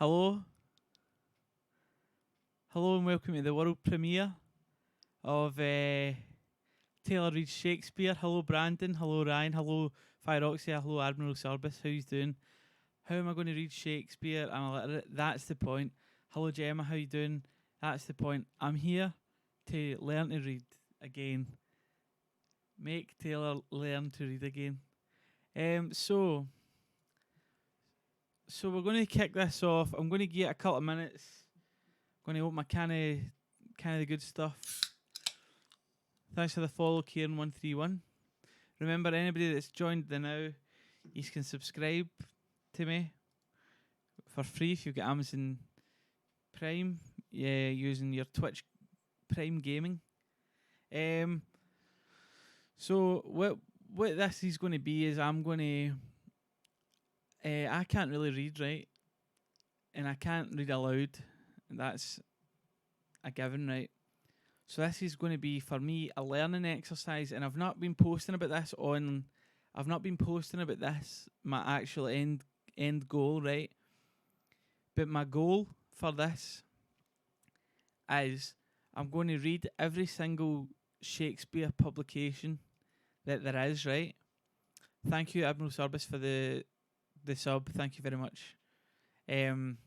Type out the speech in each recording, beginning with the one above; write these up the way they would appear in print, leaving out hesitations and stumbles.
Hello. Hello and welcome to the world premiere of Taylor Reads Shakespeare. Hello Brandon, hello Ryan, hello Phyroxia, hello Admiral Service. How you doing? How am I going to read Shakespeare? I'm illiterate. That's the point. Hello Gemma, how you doing? That's the point. I'm here to learn to read again. Make Taylor learn to read again. So we're going to kick this off. I'm going to give it a couple of minutes. Going to open my can of the good stuff. Thanks for the follow, Kieran131. Remember, anybody that's joined the now, you can subscribe to me for free if you've got Amazon Prime, using your Twitch Prime Gaming. So what this is going to be is I'm going to I can't really read, right? And I can't read aloud. That's a given, right? So this is going to be, for me, a learning exercise, and I've not been posting about this, my actual end goal, right? But my goal for this is I'm going to read every single Shakespeare publication that there is, right? Thank you, Admiral Service, for the sub. Thank you very much. Thank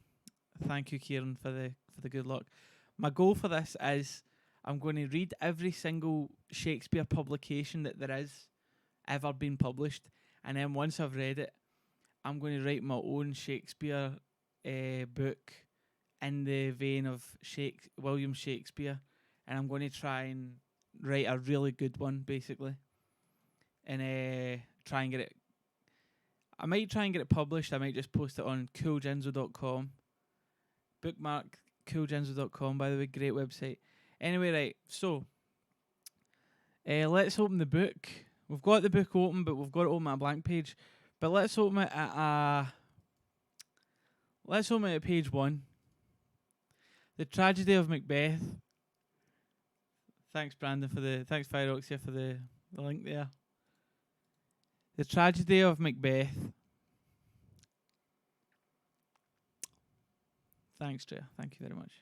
you, Kieran, for the good luck. My goal for this is I'm going to read every single Shakespeare publication that there is ever been published, and then once I've read it, I'm going to write my own Shakespeare book in the vein of William Shakespeare, and I'm going to try and write a really good one, basically, and try and get it. I might try and get it published. I might just post it on coolgenzo.com. Bookmark coolgenzo.com, by the way, great website. Anyway, right, so let's open the book. We've got the book open, but we've got it open at a blank page. But let's open it at page 1. The Tragedy of Macbeth. Thanks, Brandon, thanks, Phyroxia, for the link there. The Tragedy of Macbeth. Thanks, Trey. Thank you very much.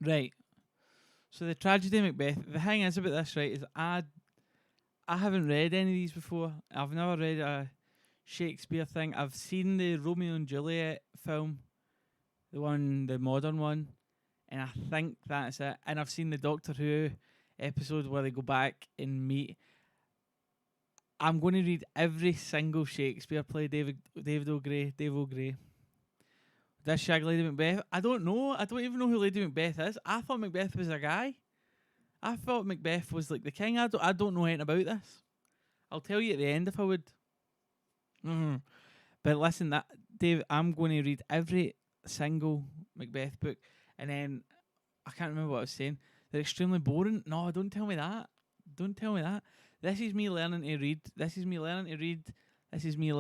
Right. So the Tragedy of Macbeth. The thing is about this, right, is I haven't read any of these before. I've never read a Shakespeare thing. I've seen the Romeo and Juliet film, the modern one, and I think that's it. And I've seen the Doctor Who episode where they go back and meet. I'm going to read every single Shakespeare play, Dave O'Grey. This Shag Lady Macbeth. I don't know. I don't even know who Lady Macbeth is. I thought Macbeth was a guy. I thought Macbeth was like the king. I don't know anything about this. I'll tell you at the end if I would. But listen, Dave, I'm going to read every single Macbeth book, and then I can't remember what I was saying. They're extremely boring. No, don't tell me that. Don't tell me that. This is me learning to read. This is me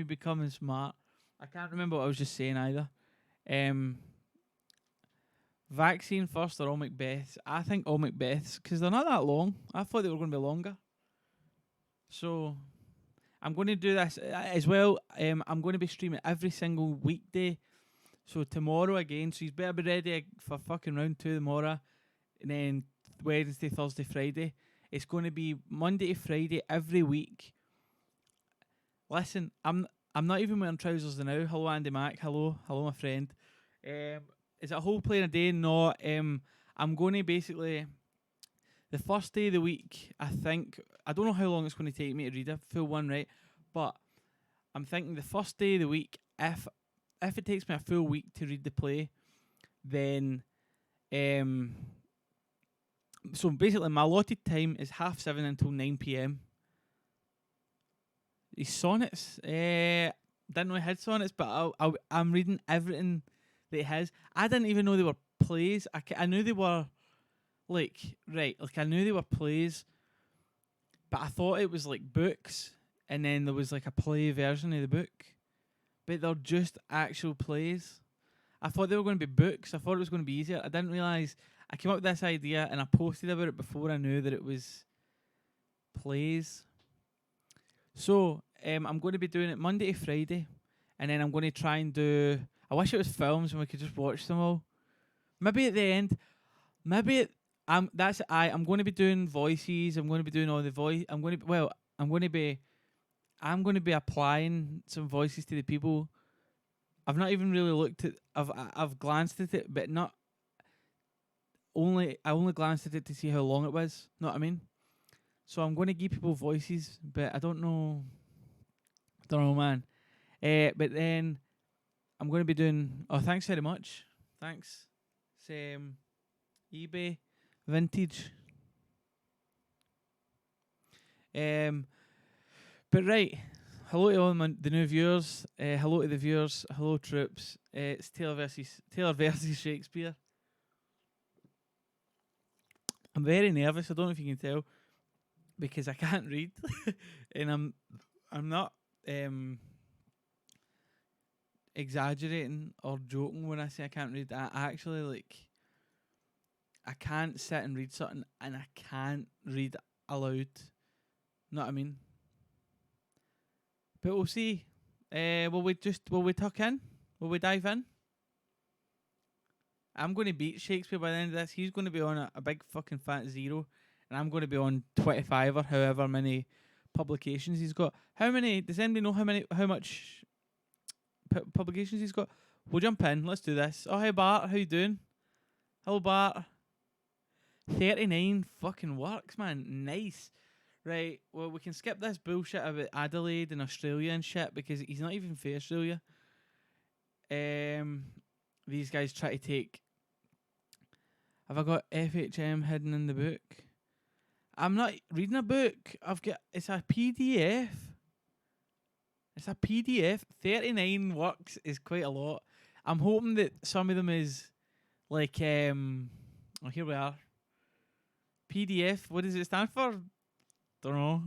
becoming smart. I can't remember what I was just saying either. Vaccine first or all Macbeths? I think all Macbeths, because they're not that long. I thought they were going to be longer. So I'm going to do this as well. I'm going to be streaming every single weekday. So tomorrow again. So you better be ready for fucking round 2 tomorrow. And then Wednesday, Thursday, Friday. It's going to be Monday to Friday every week. Listen, I'm not even wearing trousers now. Hello, Andy Mac. Hello, my friend. Is it a whole play in a day? No. I'm going to basically, the first day of the week, I think, I don't know how long it's going to take me to read a full one, right? But I'm thinking the first day of the week, if it takes me a full week to read the play, then so basically my allotted time is 7:30 until 9 p.m. His sonnets, didn't know he had sonnets, but I'm reading everything that he has. I didn't even know they were plays. I knew they were I knew they were plays, but I thought it was like books, and then there was like a play version of the book, but they're just actual plays. I thought they were going to be books. I thought it was going to be easier. I didn't realise. I came up with this idea and I posted about it before I knew that it was plays. So, I'm going to be doing it Monday to Friday, and then I'm going to try and do. I wish it was films and we could just watch them all. Maybe at the end, maybe I'm going to be doing voices. I'm going to be doing all the voice. I'm going to be applying some voices to the people. I've not even really looked at. I've glanced at it, but not only. I only glanced at it to see how long it was. Know what I mean? So I'm going to give people voices, but I don't know. Don't know, man. But then I'm going to be doing. Oh, thanks very much. Thanks. Same. eBay vintage. But right. Hello to all the new viewers. Hello to the viewers. Hello, troops. It's Taylor versus Shakespeare. I'm very nervous. I don't know if you can tell, because I can't read, and I'm not exaggerating or joking when I say I can't read. I actually I can't sit and read something, and I can't read aloud. Know what I mean? But we'll see. Will we tuck in? Will we dive in? I'm going to beat Shakespeare by the end of this. He's going to be on a big fucking fat 0, and I'm going to be on 25 or however many publications he's got. How many? Does anybody know how much publications he's got? We'll jump in. Let's do this. Oh, hey Bart, how you doing? Hello Bart. 39 fucking works, man. Nice. Right, well, we can skip this bullshit about Adelaide and Australia and shit, because he's not even for Australia. These guys try to take. Have I got FHM hidden in the book? I'm not reading a book. It's a PDF. It's a PDF. 39 works is quite a lot. I'm hoping that some of them is like oh, here we are. PDF. What does it stand for? Don't know.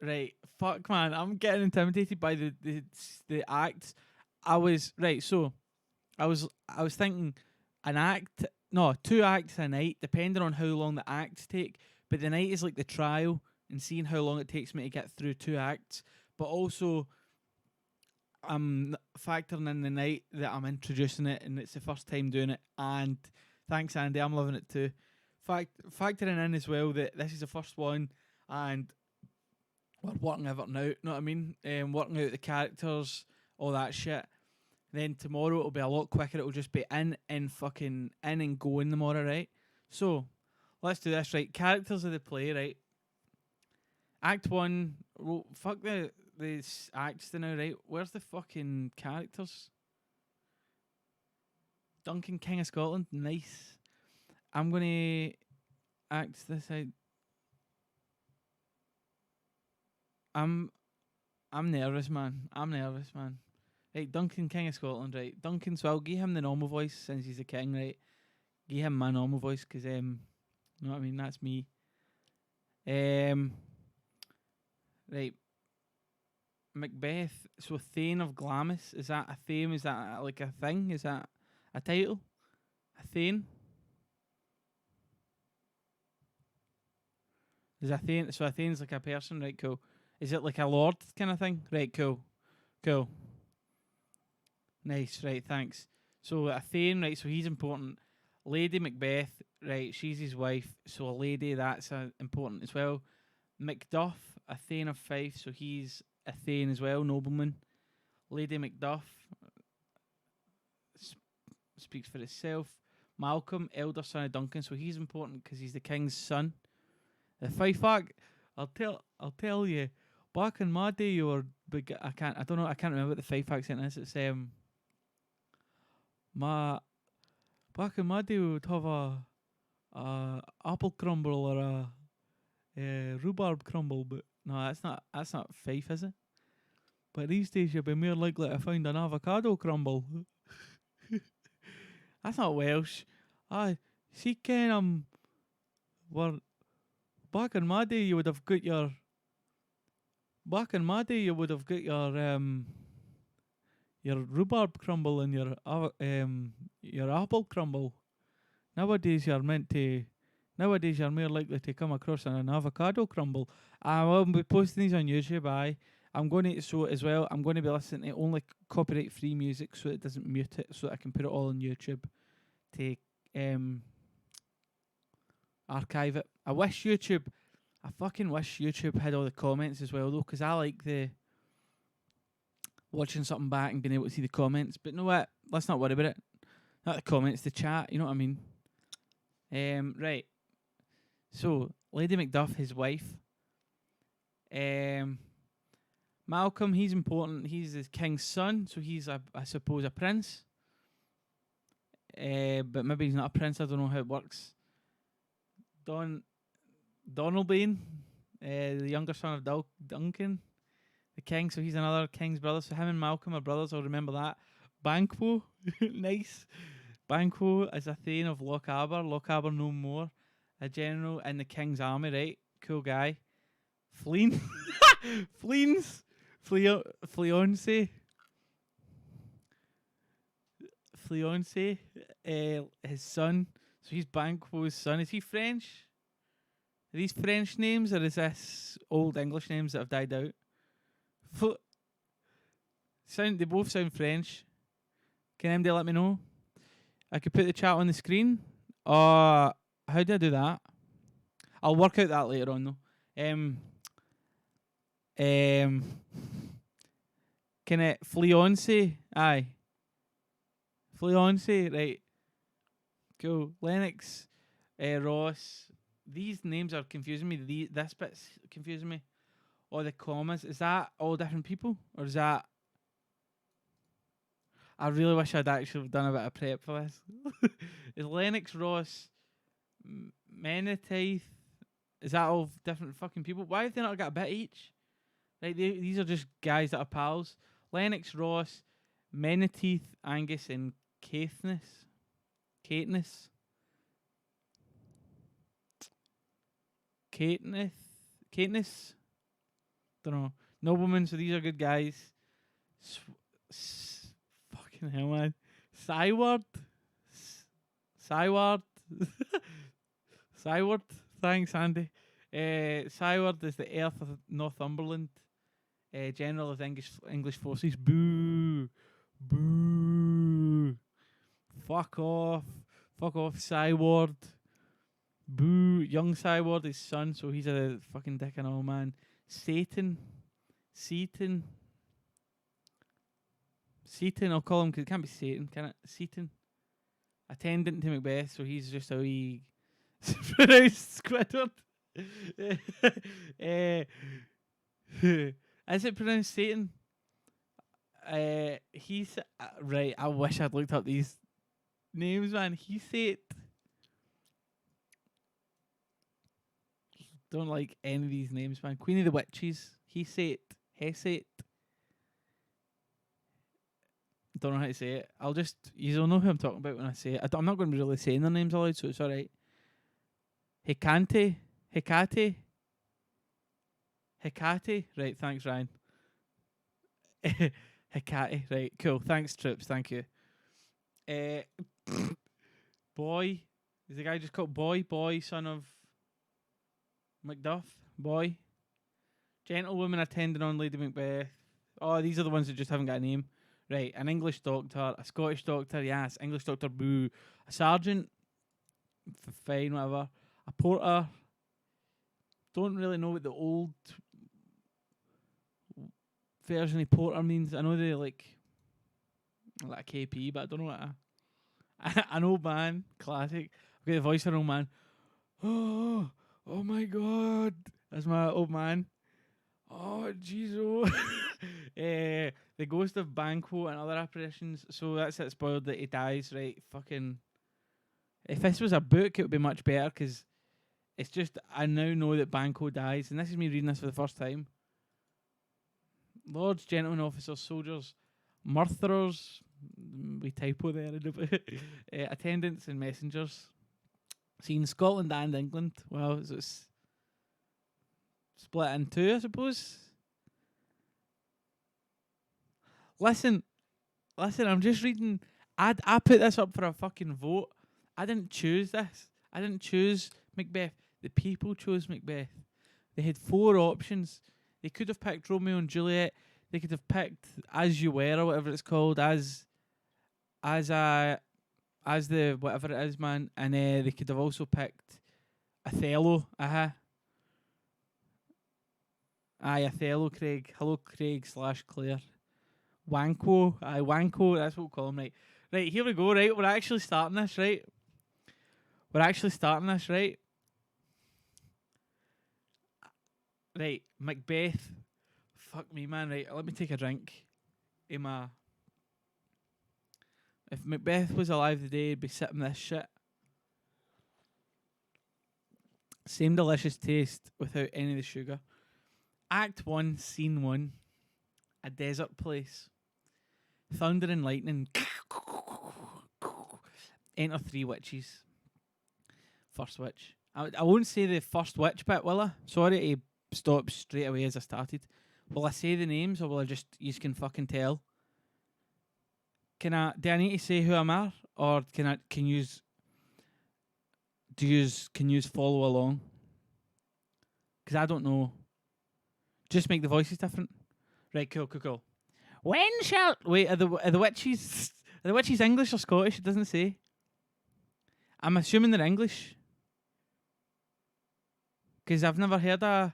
Right, fuck, man. I'm getting intimidated by the acts. I was thinking an act, no, 2 acts a night, depending on how long the acts take. But the night is like the trial, and seeing how long it takes me to get through 2 acts. But also, I'm factoring in the night that I'm introducing it, and it's the first time doing it. And thanks, Andy. I'm loving it too. Factoring in as well that this is the first one, and we're working everything out. Know what I mean? Working out the characters, all that shit. Then tomorrow it'll be a lot quicker. It'll just be in and going tomorrow, right? So let's do this, right? Characters of the play, right? Act 1. Well, fuck the acts now, right? Where's the fucking characters? Duncan, King of Scotland, nice. I'm gonna act this out. I'm nervous, man. Right, Duncan, King of Scotland, right? Duncan, so I'll give him the normal voice since he's the king, right? Give him my normal voice, because you know what I mean? That's me. Right. Macbeth, so Thane of Glamis, is that a theme? Is that like a thing? Is that a title? A Thane? Is a Thane, so a Thane's like a person, right, cool. Is it like a lord kind of thing? Right, cool. Cool. Nice, right, thanks. So a Thane, right, so he's important. Lady Macbeth, right, she's his wife, so a lady, that's important as well. Macduff, a Thane of Fife, so he's a Thane as well, nobleman. Lady Macduff speaks for itself. Malcolm, elder son of Duncan, so he's important because he's the king's son. The Fife act, I'll tell you. Back in my day, you were big. I can't remember what the Fife accent is. It's back in my day, we would have a apple crumble or a rhubarb crumble, but no, that's not Fife, is it? But these days, you'll be more likely to find an avocado crumble. That's not Welsh. See, Ken, well, back in my day, you would have got your. Back in my day, you would have got your rhubarb crumble and your apple crumble. Nowadays, you're meant to Nowadays, you're more likely to come across an avocado crumble. I will be posting these on YouTube. I'm going to, so as well, I'm going to be listening to only copyright free music so it doesn't mute it, so that I can put it all on YouTube to archive it. I fucking wish YouTube had all the comments as well though, because I like the watching something back and being able to see the comments. But you know what? Let's not worry about it. Not the comments, the chat. You know what I mean? Right. So Lady Macduff, his wife. Malcolm, he's important. He's the king's son, so he's I suppose a prince. But maybe he's not a prince. I don't know how it works. Donalbain, the younger son of Duncan, the king. So he's another king's brother. So him and Malcolm are brothers. I'll remember that. Banquo, nice. Banquo is a thane of Lochaber. Lochaber no more. A general in the king's army, right? Cool guy. Flean. Fleans. Fleonce. His son. So he's Banquo's son. Is he French? Are these French names or is this old English names that have died out? They both sound French. Can anybody let me know? I could put the chat on the screen. How do I do that? I'll work out that later on though. Can it Fleonce? Aye. Fleonce, right. Cool. Lennox, Ross. These names are confusing me. This bit's confusing me. Or the commas. Is that all different people? Or is that... I really wish I'd actually done a bit of prep for this. Is Lennox, Ross, Menteith... Is that all different fucking people? Why have they not got a bit each? Like these are just guys that are pals. Lennox, Ross, Menteith, Angus, and Caithness. Caithness. Don't know. Noblemen, so these are good guys. Fucking hell, man. Syward. Syward. Thanks, Andy. Syward is the Earth of Northumberland. General of English forces. Boo. Boo. Fuck off. Fuck off, Syward. Boo. Young Syward, his son, so he's a fucking dick and all, man. Seaton, I'll call him because it can't be Satan, can it? Seaton. Attendant to Macbeth, so he's just a wee pronounced Squidward. Is it pronounced Satan? He's right. I wish I'd looked up these names, man. Heathate. Don't like any of these names, man. Queen of the Witches. Heathate. Hesate. Don't know how to say it. You'll know who I'm talking about when I say it. I'm not going to be really saying their names aloud, so it's alright. Hecate. Right, thanks, Ryan. Hecate. Right, cool. Thanks, Trips. Thank you. Boy. Is the guy just called Boy? Boy, son of Macduff. Boy. Gentlewoman attending on Lady Macbeth. Oh, these are the ones that just haven't got a name. Right, an English doctor, a Scottish doctor, yes, English doctor, boo. A sergeant, fine, whatever. A porter, don't really know what the old version of porter means. I know they like a KP, but I don't know what an old man, classic. I've got the voice of an old man. Oh my God. That's my old man. Oh, jeez. The ghost of Banquo and other apparitions. So that's it, spoiled that he dies, right? Fucking. If this was a book, it would be much better because it's just, I now know that Banquo dies, and this is me reading this for the first time. Lords, gentlemen, officers, soldiers, murderers, we typo there, attendants and messengers. Seen Scotland and England. Well, so it's split in two, I suppose. Listen, I'm just reading. I put this up for a fucking vote. I didn't choose this. I didn't choose Macbeth. The people chose Macbeth. They had 4 options. They could have picked Romeo and Juliet. They could have picked As You Were or whatever it's called, as the whatever it is, man. And they could have also picked Othello. Aye, Othello, Craig. Hello, Craig / Claire. Wanko. Aye, Wanko. That's what we'll call him, right? Right, here we go, right? We're actually starting this, right? Right, Macbeth. Fuck me, man. Right, let me take a drink. If Macbeth was alive today, he'd be sipping this shit. Same delicious taste without any of the sugar. Act 1, Scene 1. A desert place. Thunder and lightning. Enter 3 witches. First witch. I won't say the first witch bit, will I? Sorry to stop straight away as I started. Will I say the names or will I just, you can fucking tell? Do I need to say who I'm at? Or can you follow along? Because I don't know. Just make the voices different. Right, cool. When shall... Wait, are the witches... Are the witches English or Scottish? It doesn't say. I'm assuming they're English. Because I've never heard a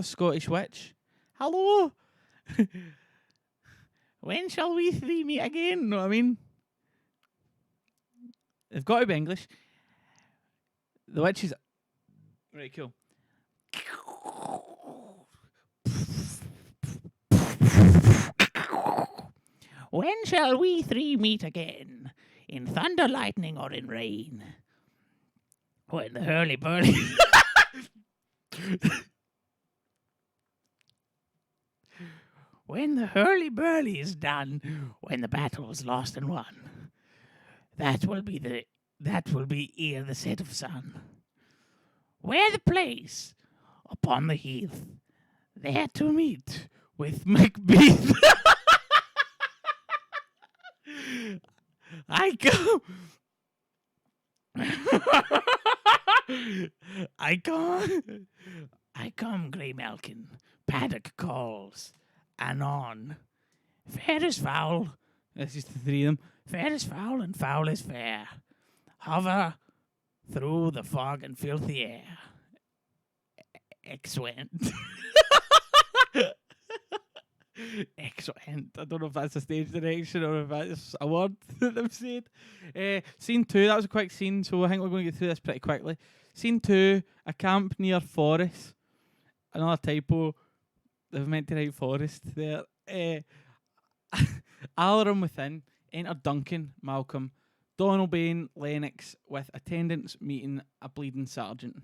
Scottish witch. Hello? When shall we 3 meet again? Know what I mean? They've got to be English. The witches... Right, cool. When shall we 3 meet again? In thunder, lightning, or in rain? When the hurly-burly... When the hurly-burly is done, when the battle is lost and won, that will be ere the set of sun. Where the place? Upon the heath, there to meet with Macbeth. I come, Grey Malkin. Paddock calls. Anon. Fair is foul. That's just the 3 of them. Fair is foul and foul is fair. Hover through the fog and filthy air. Excellent. Excellent. I don't know if that's a stage direction or if that's a word that they've said. Scene 2, that was a quick scene, so I think we're going to get through this pretty quickly. Scene 2, a camp near Forest. Another typo. They've meant to write Forest there. Alarum within. Enter Duncan, Malcolm, Donalbain, Lennox, with attendants meeting a bleeding sergeant.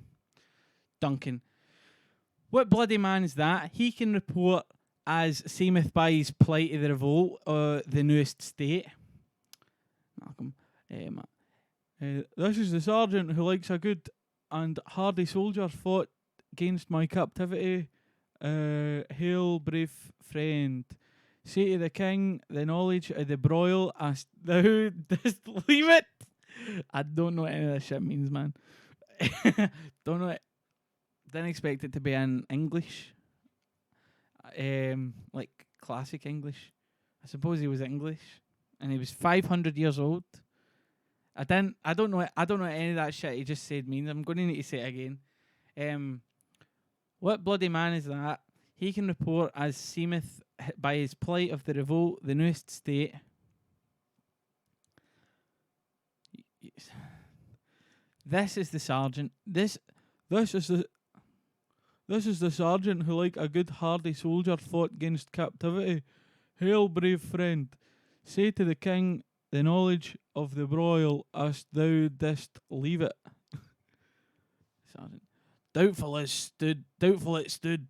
Duncan. What bloody man is that? He can report as seemeth by his plight of the revolt, the newest state. Malcolm. This is the sergeant who likes a good and hardy soldier fought against my captivity. Hail, brave friend. Say to the king the knowledge of the broil as thou dost leave it. I don't know what any of this shit means, man. Don't know it. Didn't expect it to be in English. Like classic English. I suppose he was English. And he was 500 years old. I don't know what any of that shit he just said means. I'm going to need to say it again. What bloody man is that? He can report as seemeth by his plight of the revolt, the newest state. This is the sergeant. This is the sergeant who, like a good hardy soldier, fought against captivity. Hail, brave friend. Say to the king the knowledge of the broil as thou didst leave it. Sergeant. Doubtful it stood,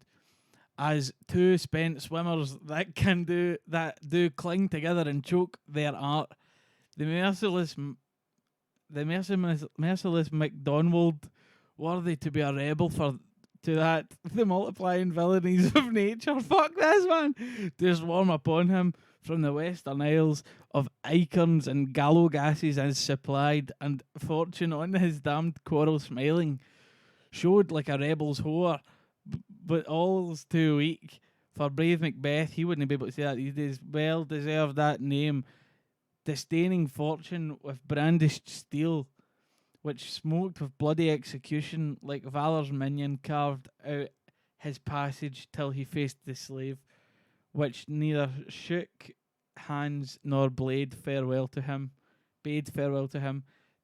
as 2 spent swimmers that do cling together and choke their art. The merciless MacDonald, worthy to be a rebel to that, the multiplying villainies of nature. Fuck this, man. To swarm upon him from the western isles of acorns and gallow gases as supplied, and fortune on his damned quarrel smiling. showed like a rebel's whore, but all's too weak. For brave Macbeth, he wouldn't be able to say that these days. Well deserved that name, disdaining fortune with brandished steel, which smoked with bloody execution, like Valor's minion carved out his passage till he faced the slave, which neither shook hands nor bade farewell to him,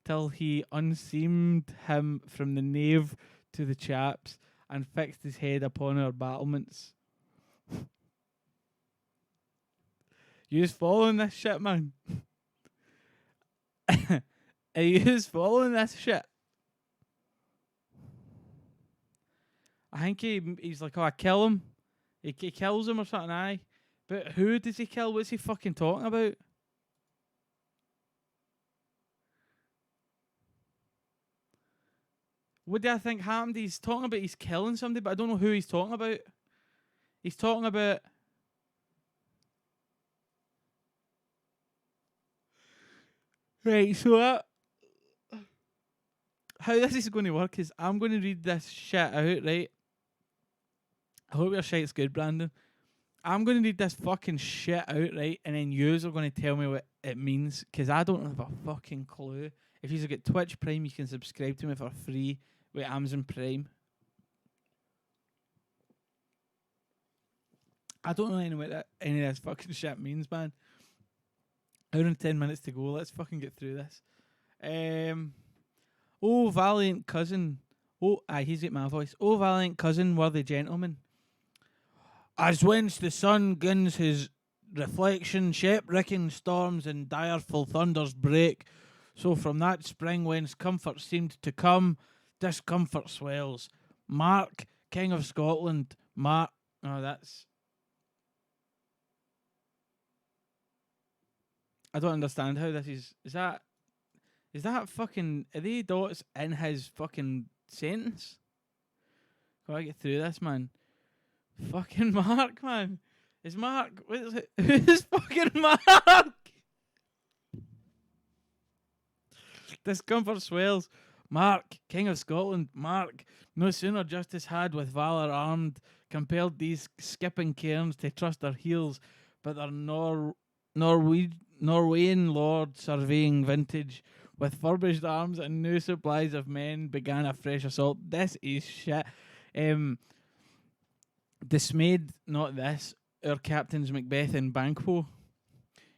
till he unseamed him from the nave to the chaps, and fixed his head upon our battlements. You just following this shit, man? Are you just following this shit? I think he's like, oh, I kill him. He kills him or something, aye. But who does he kill? What's he fucking talking about? What do I think happened? He's talking about he's killing somebody, but I don't know who he's talking about. He's talking about... Right, so how this is going to work is I'm going to read this shit out, right? I hope your shit's good, Brandon. I'm going to read this fucking shit out, right? And then yous are going to tell me what it means, because I don't have a fucking clue. If you've got Twitch Prime, you can subscribe to me for free with Amazon Prime. I don't know any of this fucking shit means, man. Hour and 10 minutes to go. Let's fucking get through this. Oh, valiant cousin. Oh, aye, he's got my voice. Oh, valiant cousin, worthy gentleman. As whence the sun gins his reflection, ship-wrecking storms and direful thunders break, so from that spring whence comfort seemed to come, discomfort swells. Mark, King of Scotland, Mark... Oh, that's... I don't understand how this is... Is that fucking... Are they dots in his fucking sentence? Gotta get through this, man. Fucking Mark, man. Is Mark... What is it? Who's fucking Mark? Discomfort swells. Mark, King of Scotland, Mark. No sooner justice had with valour armed, compelled these skipping cairns to trust their heels, but their Norwegian lord surveying vintage, with furbished arms and new supplies of men, began a fresh assault. This is shit. Dismayed, not this, our captains Macbeth and Banquo.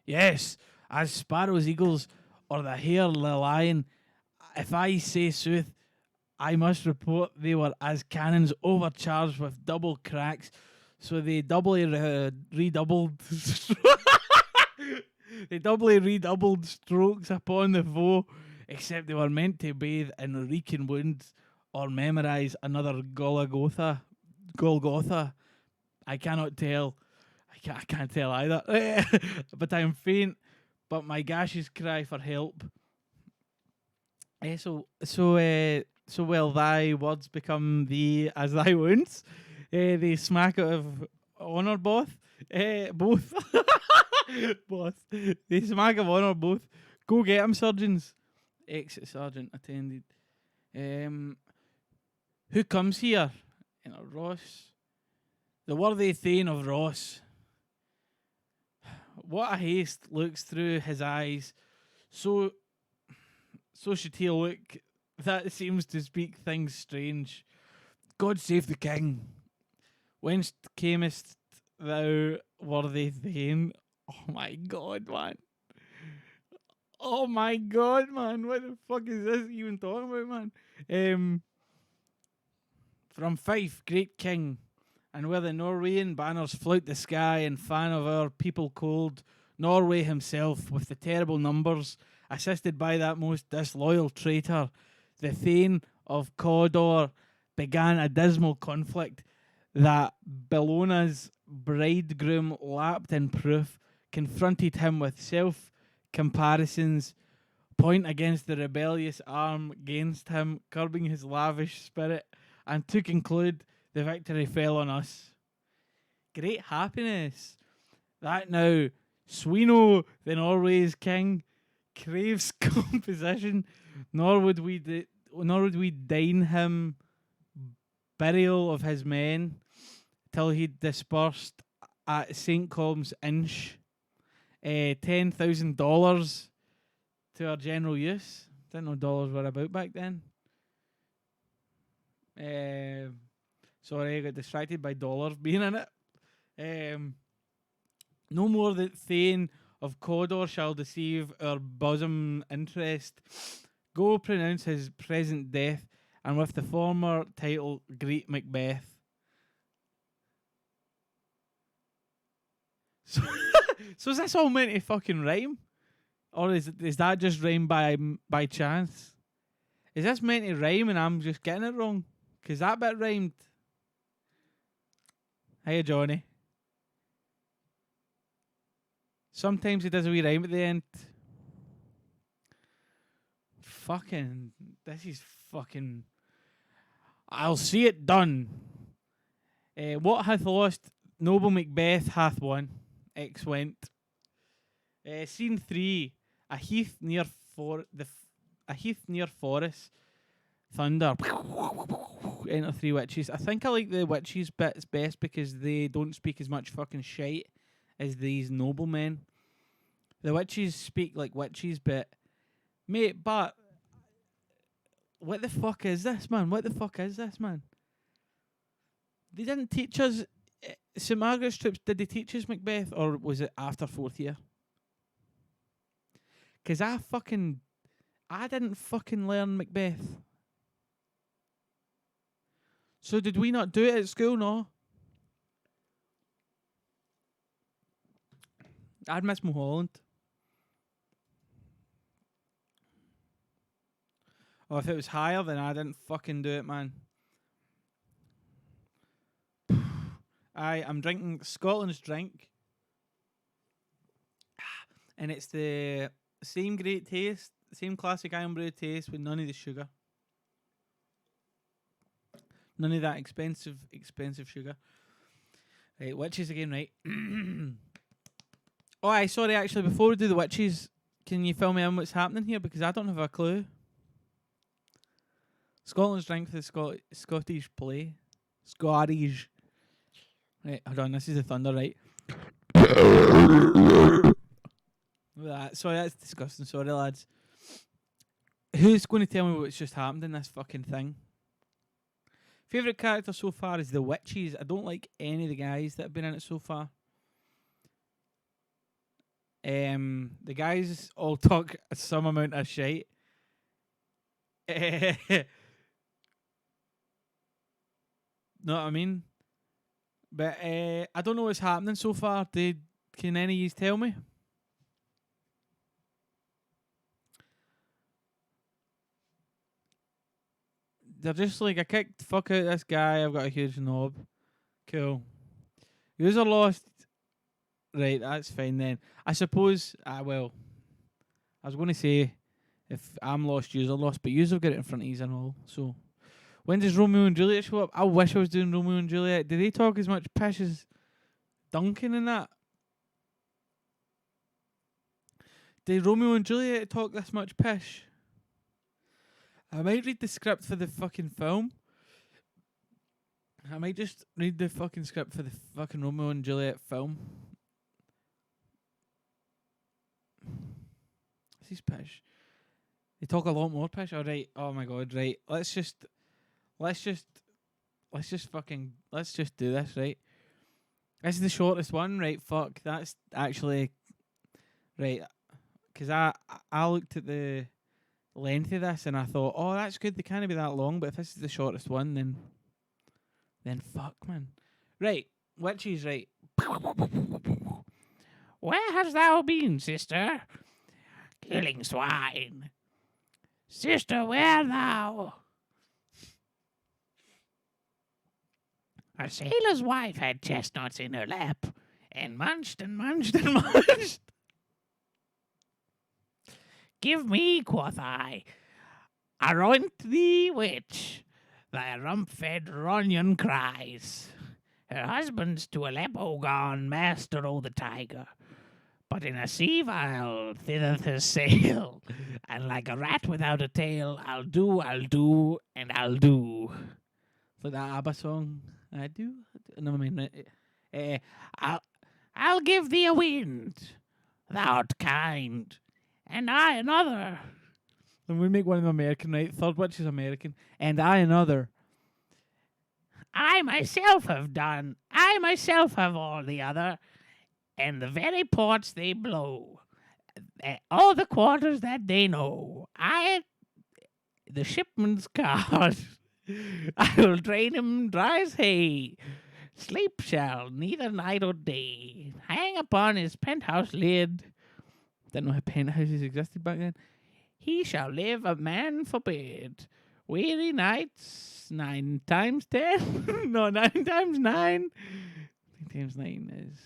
Yes, as sparrows, eagles, or the hare, the lion, if I say sooth, I must report they were as cannons overcharged with double cracks, so they doubly redoubled they doubly redoubled strokes upon the foe, except they were meant to bathe in reeking wounds or memorise another Golgotha. I cannot tell. I can't tell either. But I am faint, but my gashes cry for help. So will thy words become thee as thy wounds? They smack out of honour both. Both. Both. They smack of honour both. Go get him, surgeons. Exit sergeant attended. Who comes here? Ross. The worthy Thane of Ross. What a haste looks through his eyes. So should he look. That seems to speak things strange. God save the king. Whence camest thou, worthy Thane? Oh my god, man. Oh my god, man. What the fuck is this even talking about, man? From Fife, great king, and where the Norwegian banners flout the sky and fan of our people cold, Norway himself, with the terrible numbers, assisted by that most disloyal traitor, the Thane of Cawdor, began a dismal conflict that Bellona's bridegroom lapped in proof, confronted him with self-comparisons, point against the rebellious arm against him, curbing his lavish spirit, and to conclude, the victory fell on us. Great happiness. That now, Swino, the Norway's king, craves composition, nor would we deign him burial of his men till he'd dispersed at St. Colm's Inch $10,000 to our general use. Didn't know dollars were about back then. Sorry, I got distracted by dollars being in it. No more that Thane of Cawdor shall deceive our bosom interest. Go pronounce his present death, and with the former title, Great Macbeth. So is this all meant to fucking rhyme? Or is that just rhyme by chance? Is this meant to rhyme and I'm just getting it wrong? Because that bit rhymed. Hiya, Johnny. Sometimes he does a wee rhyme at the end. Fucking... This is fucking... I'll see it done. What hath lost, noble Macbeth hath won. X went. Scene 3. A heath near forest. Thunder. Enter 3 witches. I think I like the witches bits best because they don't speak as much fucking shite as these noblemen. The witches speak like witches, but mate, but what the fuck is this, man? What the fuck is this, man? They didn't teach us St. Margaret's troops. Did they teach us Macbeth, or was it after 4th year? Because I didn't fucking learn Macbeth. So did we not do it at school? No. I'd miss Mulholland. Or if it was higher, then I didn't fucking do it, man. I'm drinking Scotland's drink. And it's the same great taste, same classic iron brew taste with none of the sugar. None of that expensive sugar. Right, witches again, right? Oh, aye, sorry, actually, before we do the witches, can you fill me in what's happening here? Because I don't have a clue. Scotland's drink for the Scottish play. Scottish. Right, hold on, this is the thunder, right? Sorry, that's disgusting. Sorry, lads. Who's going to tell me what's just happened in this fucking thing? Favourite character so far is the witches. I don't like any of the guys that have been in it so far. The guys all talk some amount of shite. Know what I mean? But I don't know what's happening so far. Can any of you tell me? They're just like, I kicked the fuck out this guy, I've got a huge knob. Cool. User lost. Right, that's fine then. I suppose, well, I was going to say, if I'm lost, user lost, but user got it in front of you and all, so. When does Romeo and Juliet show up? I wish I was doing Romeo and Juliet. Did they talk as much pish as Duncan and that? Did Romeo and Juliet talk this much pish? I might read the script for the fucking film. I might just read the fucking script for the fucking Romeo and Juliet film. This is pish. They talk a lot more pish. All right. Oh my god. Right. Let's just do this. Right. This is the shortest one. Right. Fuck. That's actually right. Because I looked at the length of this and I thought, oh, that's good. They can't be that long. But if this is the shortest one, then fuck, man. Right. Witches. Right. Where hast thou been, sister? Killing swine. Sister, where thou? A sailor's wife had chestnuts in her lap, and munched and munched and munched. Give me, quoth I, aroint thee, witch, thy rump-fed ronion cries. Her husband's to Aleppo gone, master o' the tiger. But in a sea vial thither to sail, and like a rat without a tail, I'll do, and I'll do. It's like that ABBA song. I do. No, I mean, I'll give thee a wind, thou'rt kind, and I another. And we make one of them American, right? Third witch is American, and I another. I myself have done. I myself have all the other, and the very ports they blow, all the quarters that they know. The shipman's card. I will drain him dry as hay. Sleep shall neither night or day. Hang upon his penthouse lid. Didn't know how penthouses existed back then. He shall live a man forbid. Weary nights, 9 times 10. No, 9 times 9. 9 times 9 is...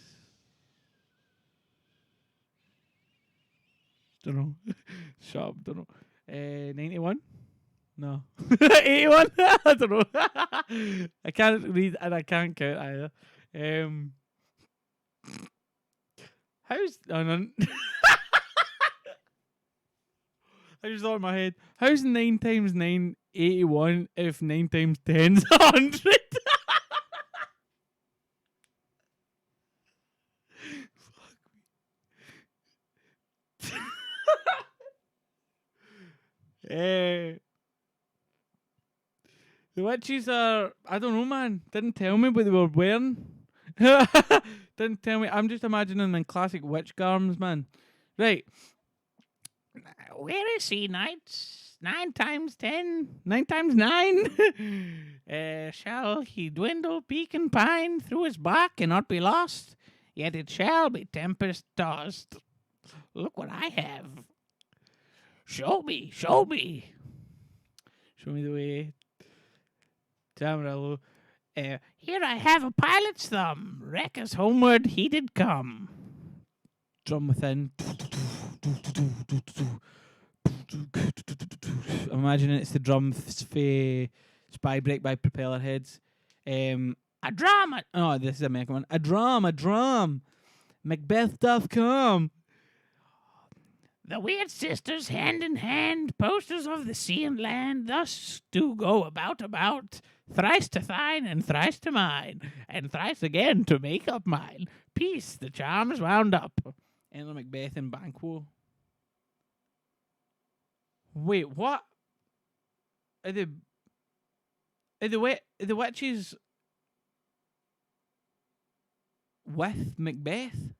Don't know. Shut up, don't know. 91? No. 81? I don't know. I can't read and I can't count either. How's... Oh, no. I just thought in my head, how's 9 times 9 81 if 9 times 10 is 100? The witches are, I don't know, man. Didn't tell me what they were wearing. Didn't tell me. I'm just imagining them in classic witch garms, man. Right. Where is he, knights? 9 times 10? 9 times 9? Shall he dwindle, peak, and pine through his bark and not be lost? Yet it shall be tempest tossed. Look what I have. Show me, show me. Show me the way. Tamarillo. Here I have a pilot's thumb. Wreck us homeward he did come. Drum within. I'm imagining it's the drum Spy Break by Propeller Heads. A drum. Oh, this is a American one. A drum. Macbeth doth come. The weird sisters, hand in hand, posters of the sea and land, thus do go about, thrice to thine, and thrice to mine, and thrice again to make up mine. Peace, the charms wound up. Enter Macbeth and Banquo. Wait, what? Are the witches with Macbeth?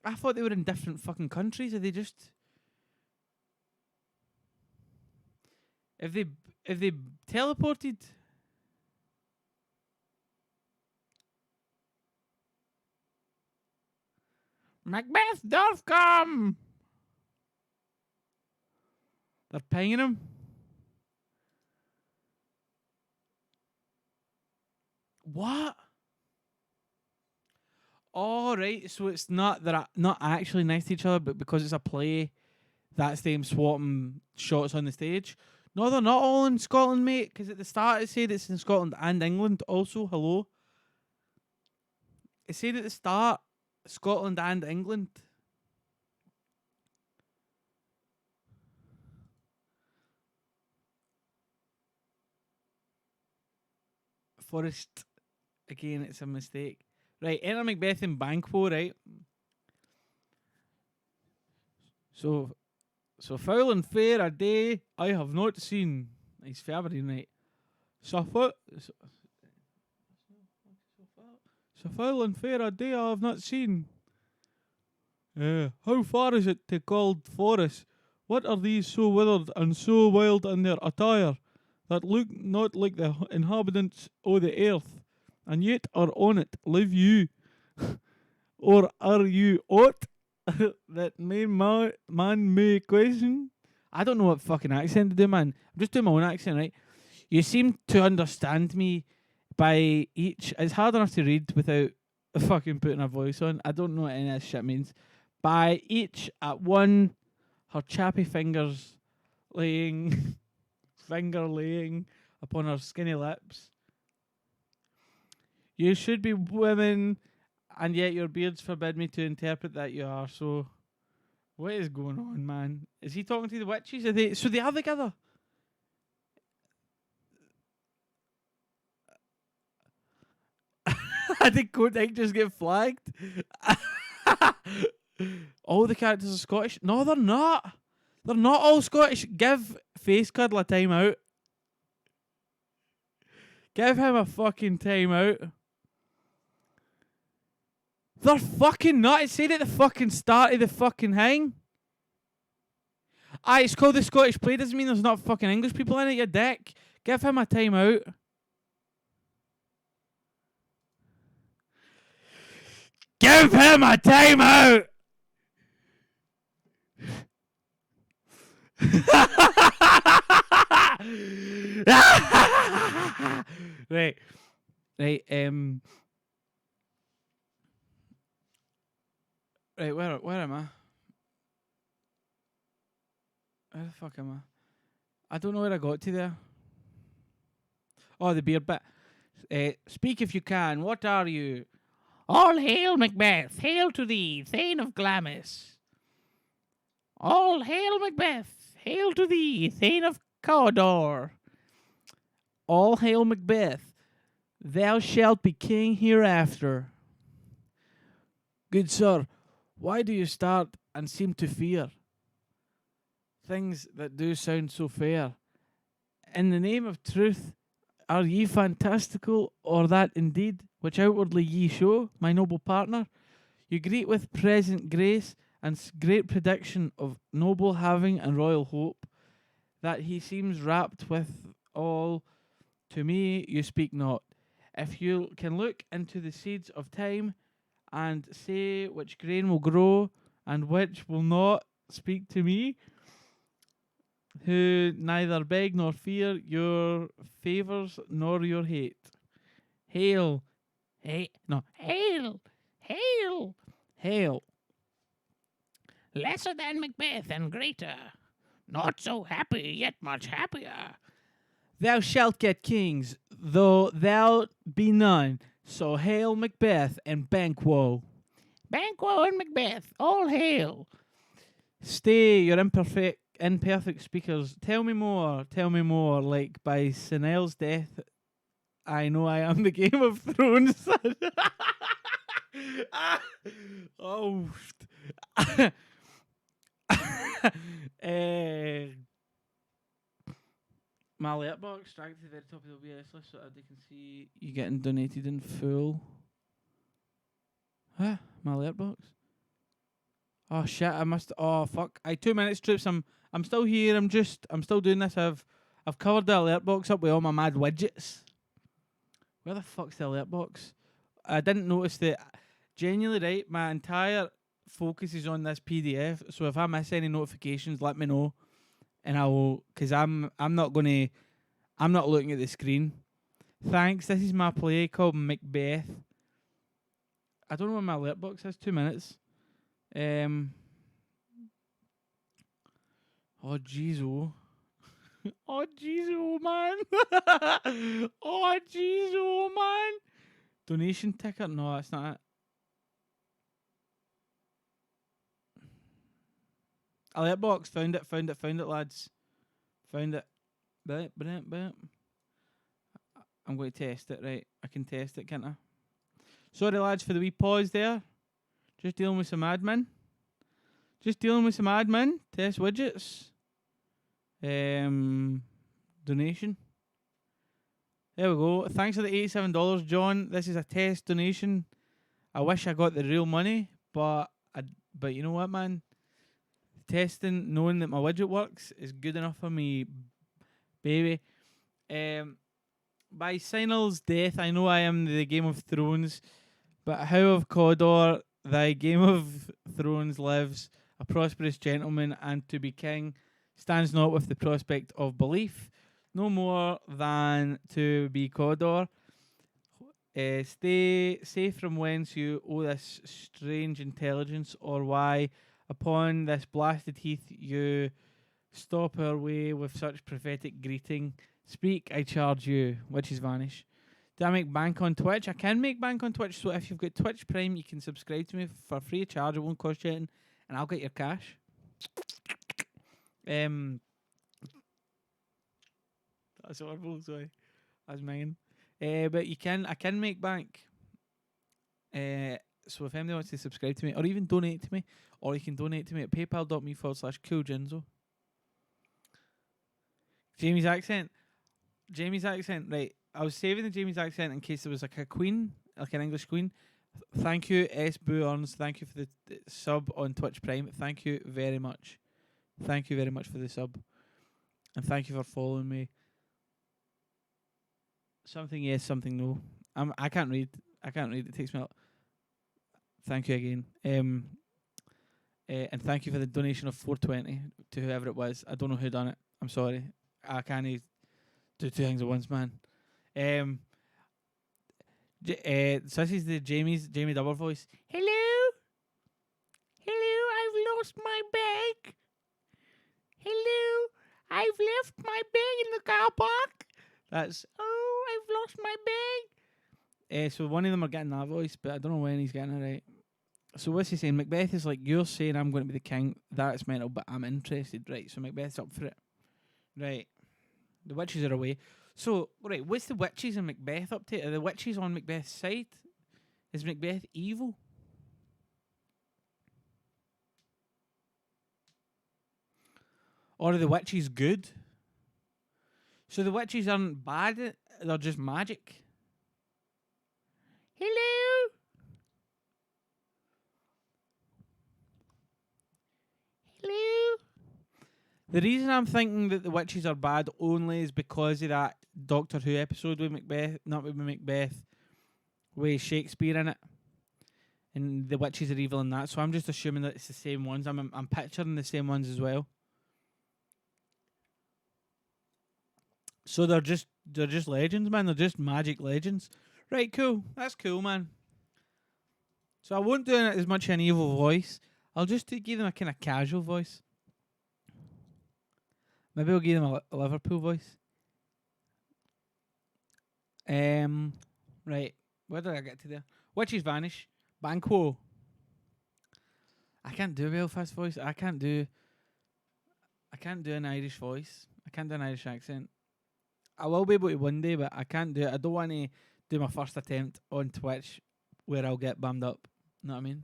I thought they were in different fucking countries. Are they just... Have they teleported? Macbeth doth come! They're pinging him? What? Oh, right. So it's not they're not actually next to each other, but because it's a play, that's them swapping shots on the stage. No, they're not all in Scotland, mate, because at the start it said it's in Scotland and England also. Hello? It said at the start, Scotland and England. Forest. Again, it's a mistake. Right, enter Macbeth and Banquo, right? So foul and fair a day I have not seen. Nice February night. So foul and fair a day I have not seen. How far is it to called forest? What are these so withered and so wild in their attire, that look not like the inhabitants o' the earth, and yet are on it live you? Or are you aught that man may question? I don't know what fucking accent to do, man. I'm just doing my own accent, right? You seem to understand me by each... It's hard enough to read without fucking putting a voice on. I don't know what any of this shit means. By each at one, her chappy fingers laying... finger laying upon her skinny lips. You should be women, and yet your beards forbid me to interpret that you are. So, what is going on, man? Is he talking to the witches? So they are together. Did Kodak just get flagged? All the characters are Scottish? No, they're not. They're not all Scottish. Give Face Cuddle a time out. Give him a fucking time out. They're fucking not. It said at the fucking start of the fucking thing. Aye, it's called the Scottish play. Doesn't mean there's not fucking English people in it, you dick. Give him a time out. Give him a time out! Right. Right, right, where am I? Where the fuck am I? I don't know where I got to there. Oh, the beard bit. Speak if you can. What are you? All hail Macbeth. Hail to thee, Thane of Glamis. All hail Macbeth. Hail to thee, Thane of Cawdor. All hail Macbeth. Thou shalt be king hereafter. Good sir, why do you start and seem to fear things that do sound so fair? In the name of truth, are ye fantastical, or that indeed which outwardly ye show, my noble partner? You greet with present grace and great prediction of noble having and royal hope, that he seems rapt with all. To me you speak not. If you can look into the seeds of time and say which grain will grow and which will not, speak to me, who neither beg nor fear your favours nor your hate. Hail, hail, hail, hail. Lesser than Macbeth and greater, not so happy yet much happier. Thou shalt get kings, though thou be none. So hail Macbeth and Banquo. Banquo and Macbeth, all hail. Stay, your imperfect speakers. Tell me more, like by Sinel's death, I know I am the Game of Thrones. Oh. My alert box, drag to the very top of the OBS list so that they can see you getting donated in full. Huh? My alert box? Oh shit, I must. Oh fuck. 2 minutes, troops. I'm still here. I'm still doing this. I've covered the alert box up with all my mad widgets. Where the fuck's the alert box? I didn't notice that. Genuinely, right? My entire focus is on this PDF. So if I miss any notifications, let me know, and I will. Cause I'm not looking at the screen. Thanks. This is my play called Macbeth. I don't know when my alert box is. 2 minutes. Oh jeez, oh. Oh jeez, oh man. Oh jeez, oh man. Donation ticket? No, that's not it. Alert box, found it, lads. Found it. I'm going to test it, right? I can test it, can't I? Sorry, lads, for the wee pause there. Just dealing with some admin. Test widgets. Donation. There we go. Thanks for the $87, John. This is a test donation. I wish I got the real money, but you know what, man? Testing, knowing that my widget works is good enough for me, baby. By Sinel's death, I know I am the Game of Thrones, but how of Cawdor, thy Game of Thrones lives, a prosperous gentleman, and to be king stands not with the prospect of belief, no more than to be Cawdor. Stay safe from whence you owe this strange intelligence, or why upon this blasted heath you stop our way with such prophetic greeting. Speak, I charge you. Witches vanish. Do I make bank on Twitch? I can make bank on Twitch, so if you've got Twitch Prime, you can subscribe to me for free of charge. It won't cost you anything, and I'll get your cash. That's horrible, sorry. That's mine. But I can make bank. So if anybody wants to subscribe to me or even donate to me, or you can donate to me at paypal.me/coolginzo. Jamie's accent, right. I was saving the Jamie's accent in case there was like a queen, like an English queen. Thank you, S. Boo Earns. Thank you for the sub on Twitch Prime. Thank you very much. Thank you very much for the sub. And thank you for following me. Something yes, something no. I can't read. It takes me out. Thank you again. And thank you for the donation of $4.20 to whoever it was. I don't know who done it. I'm sorry. I can't do two things at once, man. So this is the Jamie Double voice. Hello, I've lost my bag. Hello, I've left my bag in the car park. That's I've lost my bag. So one of them are getting that voice, but I don't know when he's getting it right. So what's he saying? Macbeth is like, you're saying I'm going to be the king. That's mental, but I'm interested, right? So Macbeth's up for it, right? The witches are away. So, right, what's the witches and Macbeth up to? Are the witches on Macbeth's side? Is Macbeth evil? Or are the witches good? So the witches aren't bad, they're just magic. Hello? Hello? The reason I'm thinking that the witches are bad only is because of that Doctor Who episode with Macbeth, not with Macbeth, with Shakespeare in it. And the witches are evil in that, so I'm just assuming that it's the same ones. I'm picturing the same ones as well. So they're just legends, man. They're just magic legends. Right, cool. That's cool, man. So I won't do it as much an evil voice. I'll just give them a kind of casual voice. Maybe I'll give them a Liverpool voice. Right. Where did I get to there? Witches vanish. Banquo. I can't do a Belfast voice. I can't do an Irish voice. I can't do an Irish accent. I will be able to one day, but I can't do it. I don't want to do my first attempt on Twitch where I'll get bummed up. Know what I mean?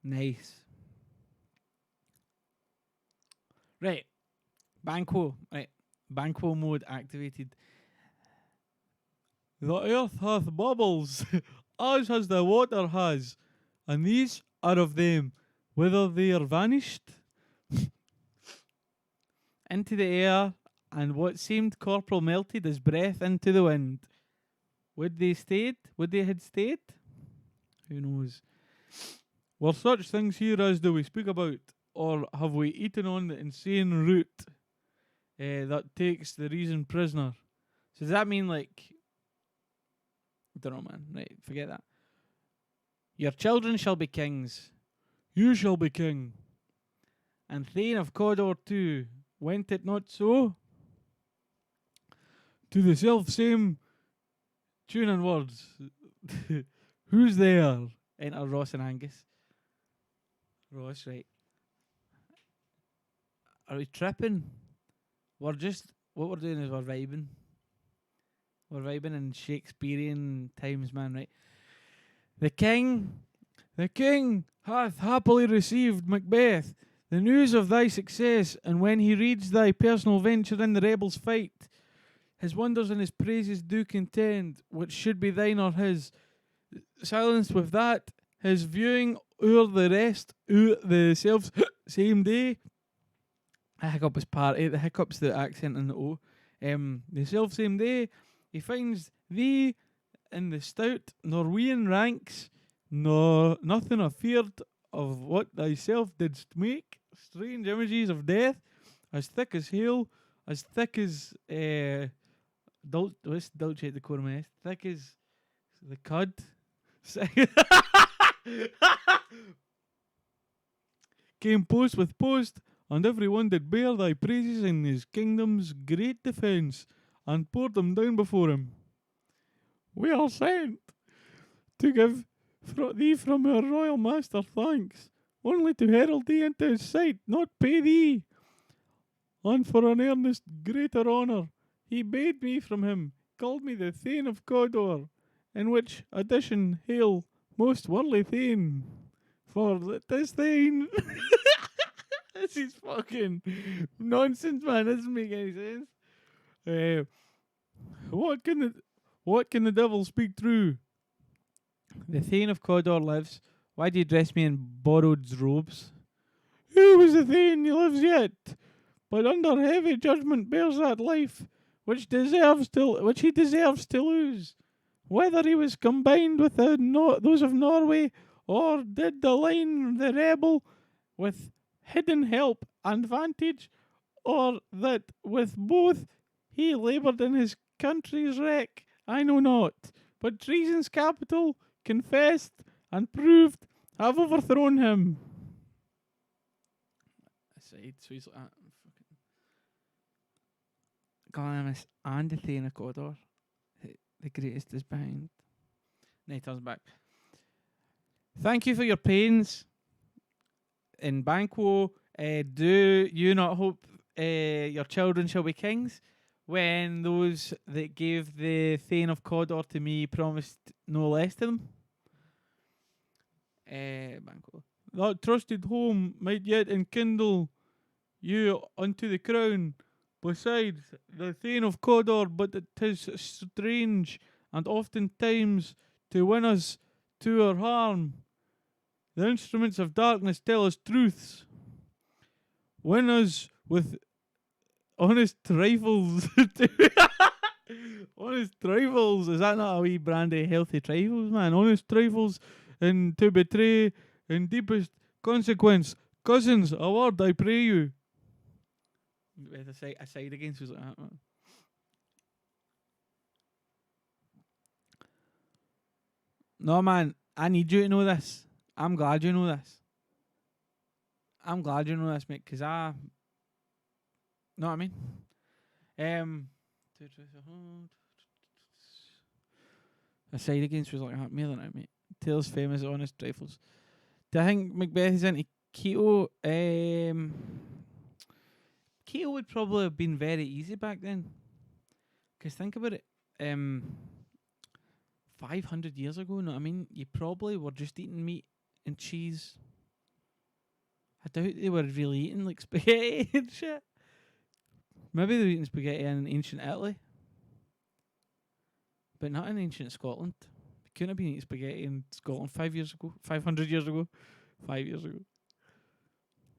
Nice. Right. Banquo. Right. Banquo mode activated. The earth hath bubbles, as has the water has, and these are of them, whether they are vanished into the air, and what seemed corporal melted as breath into the wind. Would they had stayed? Who knows? Were such things here as do we speak about, or have we eaten on the insane root that takes the reason prisoner? So does that mean like... I don't know, man. Right, forget that. Your children shall be kings. You shall be king. And Thane of Cawdor too. Went it not so? To the self-same tune and words. Who's there? Enter Ross and Angus. Ross, right. Are we tripping? What we're doing is we're vibing. We're vibing in Shakespearean times, man, right? The king hath happily received Macbeth, the news of thy success, and when he reads thy personal venture in the rebels' fight, his wonders and his praises do contend, which should be thine or his. Silenced with that, his viewing o'er the rest, the self same day. The hiccup is party, the hiccup's the accent and the O. The self same day, he finds thee in the stout Norwegian ranks, nor nothing afeard of what thyself didst make. Strange images of death, as thick as hail, as thick as what's dulce decorum est? Thick as the cud. Came post with post, and every one did bear thy praises in his kingdom's great defence, and poured them down before him. We are sent to give thee from our royal master thanks, only to herald thee into his sight, not pay thee. And for an earnest greater honour, he bade me from him, called me the Thane of Cawdor, In which addition, hail, most worldly Thane, for this Thane. This is fucking nonsense, man. This doesn't make any sense. Uh, what can the devil speak through? The Thane of Cawdor lives. Why do you dress me in borrowed robes? Who was the Thane? He lives yet, but under heavy judgment bears that life which he deserves to lose. Whether he was combined with those of Norway, or did the line the rebel with hidden help and vantage, or that with both he laboured in his country's wreck, I know not. But treason's capital, confessed and proved, have overthrown him. Aside, so he's like, Glamis and the Thane of Cawdor, the greatest is behind. Now he turns back. Thank you for your pains in Banquo. Do you not hope your children shall be kings? When those that gave the Thane of Cawdor to me promised no less to them. Banquo. That trusted home might yet enkindle you unto the crown. Besides, the Thane of Cawdor, but it is strange, and oftentimes to win us to our harm. The instruments of darkness tell us truths. Win us with honest trifles. Honest trifles. Is that not a wee brandy healthy trifles, man? Honest trifles, and to betray in deepest consequence. Cousins, a word I pray you. With a side against was like that, man. No, man, I need you to know this. I'm glad you know this. I'm glad you know this, mate, because know what I mean? A side against was like that, more than that, mate. Tales famous honest trifles. Do I think Macbeth is into keto? Keto would probably have been very easy back then. Because think about it. 500 years ago, know what I mean? You probably were just eating meat and cheese. I doubt they were really eating like spaghetti and shit. Maybe they were eating spaghetti in ancient Italy. But not in ancient Scotland. They couldn't have been eating spaghetti in Scotland 5 years ago. 500 years ago. 5 years ago.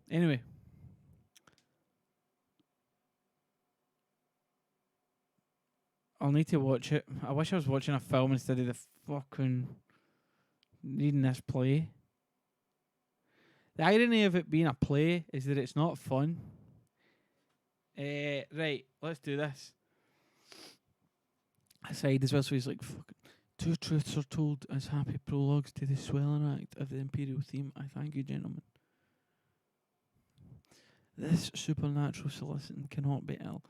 Anyway. I'll need to watch it. I wish I was watching a film instead of the fucking reading this play. The irony of it being a play is that it's not fun. Right, let's do this. Aside as well, so he's like, fucking, two truths are told as happy prologues to the swelling act of the imperial theme. I thank you, gentlemen. This supernatural soliciting cannot be ill.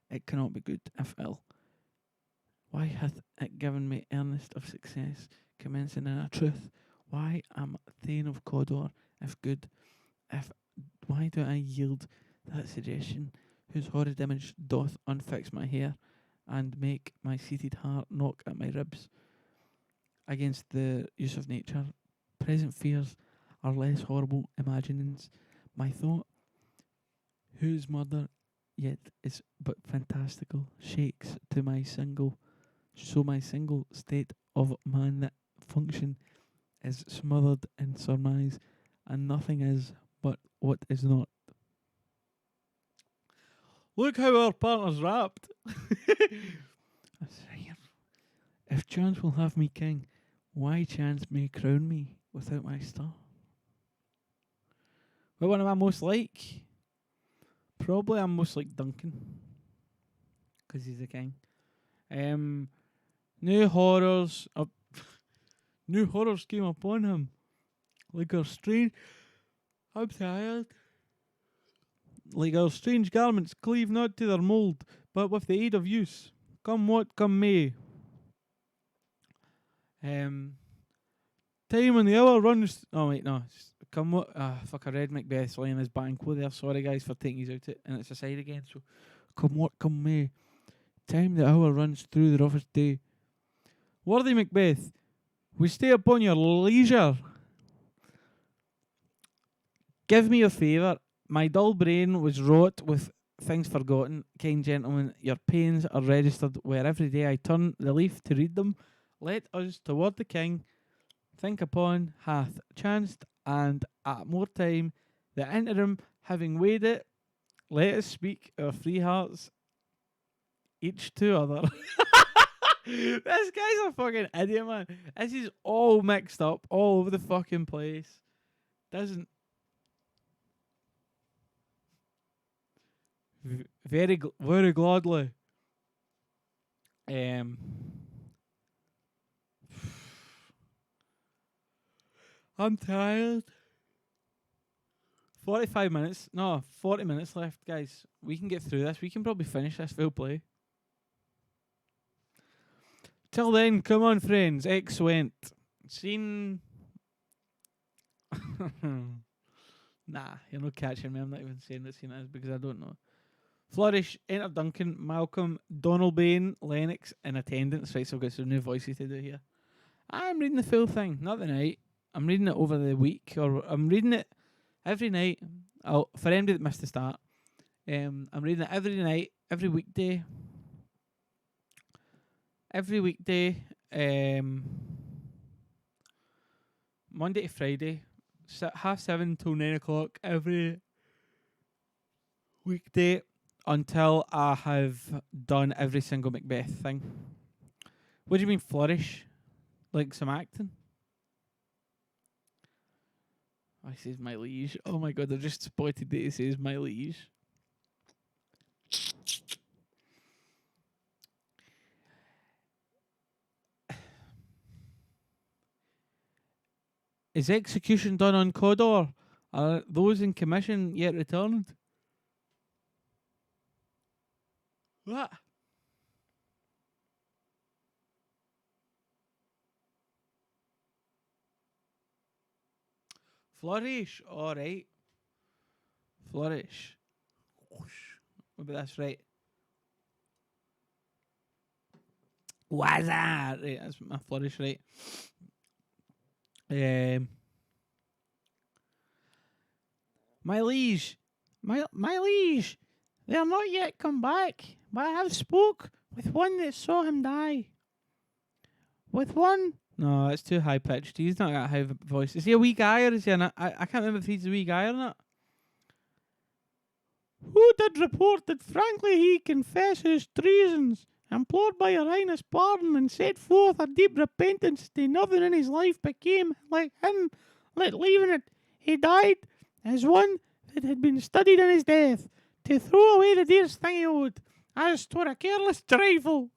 It cannot be good if ill. Why hath it given me earnest of success, commencing in a truth? Why am Thane of Cawdor, if good? Why do I yield that suggestion, whose horrid image doth unfix my hair, and make my seated heart knock at my ribs? Against the use of nature, present fears are less horrible imaginings. My thought, whose murder yet is but fantastical, shakes to my single. So my single state of man that function is smothered in surmise, and nothing is but what is not. Look how our partner's rapped. If chance will have me king, why chance may crown me without my star? What one am I most like? Probably I'm most like Duncan, because he's the king. New horrors came upon him, like our strange. I'm tired. Like our strange garments cleave not to their mould, but with the aid of use, come what come may. Time when the hour runs. Oh wait, no. Come what? Fuck! I read Macbeth's line as Banquo there. Sorry guys for taking you out it, and it's aside again. So, come what come may. Time the hour runs through the roughest day. Worthy Macbeth, we stay upon your leisure. Give me your favour. My dull brain was wrought with things forgotten. Kind gentlemen, your pains are registered where every day I turn the leaf to read them. Let us toward the king think upon hath chanced, and at more time the interim having weighed it, let us speak our free hearts each to other. This guy's a fucking idiot, man. This is all mixed up all over the fucking place. Doesn't. Very gladly. I'm tired. 45 minutes. No, 40 minutes left, guys. We can get through this. We can probably finish this full play. Till then, come on, friends. Excellent. Scene. Nah, you're not catching me. I'm not even saying what scene it is because I don't know. Flourish, enter Duncan, Malcolm, Donalbain, Lennox in attendance. Right, so I've got some new voices to do here. I'm reading the full thing, not the night. I'm reading it over the week, or I'm reading it every night. For anybody that missed the start, I'm reading it every night, every weekday. Every weekday, Monday to Friday, 7:30 till 9 o'clock every weekday until I have done every single Macbeth thing. What do you mean flourish? Like some acting? Oh, he says my liege. Oh my god, I've just spotted that he says my liege. Is execution done on Cawdor? Are those in commission yet returned? What? Flourish. Alright. Flourish. Maybe that's right. What's that? Right, that's my flourish, right. My liege, my liege, they are not yet come back, but I have spoke with one that saw him die. With one? No, it's too high pitched. He's not got a high voice. Is he a wee guy or is he I can't remember if he's a wee guy or not. Who did report that frankly he confesses treasons, implored by your highness pardon, and set forth a deep repentance to nothing in his life became like him, let leaving it. He died as one that had been studied in his death, to throw away the dearest thing he owed, as 'twere a careless trifle.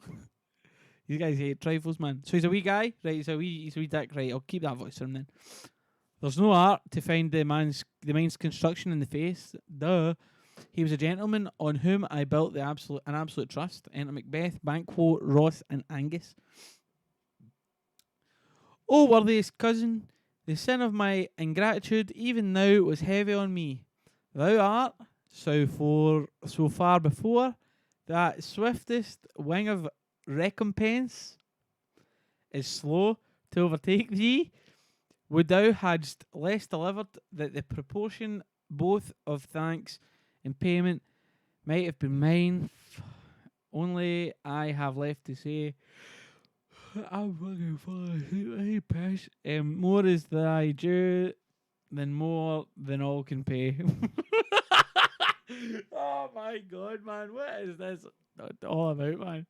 These guys hate trifles, man. So he's a wee guy, right? He's a wee dick, right? I'll keep that voice for him then. There's no art to find the mind's construction in the face. Duh. He was a gentleman on whom I built an absolute trust. Enter Macbeth, Banquo, Ross, and Angus. O worthiest cousin, the sin of my ingratitude even now was heavy on me. Thou art so far before that swiftest wing of recompense is slow to overtake thee. Would thou hadst less delivered, that the proportion both of thanks and payment might have been mine. Only I have left to say, I'm fucking full. More is thy due than more than all can pay. Oh my god, man, what is this all about, man?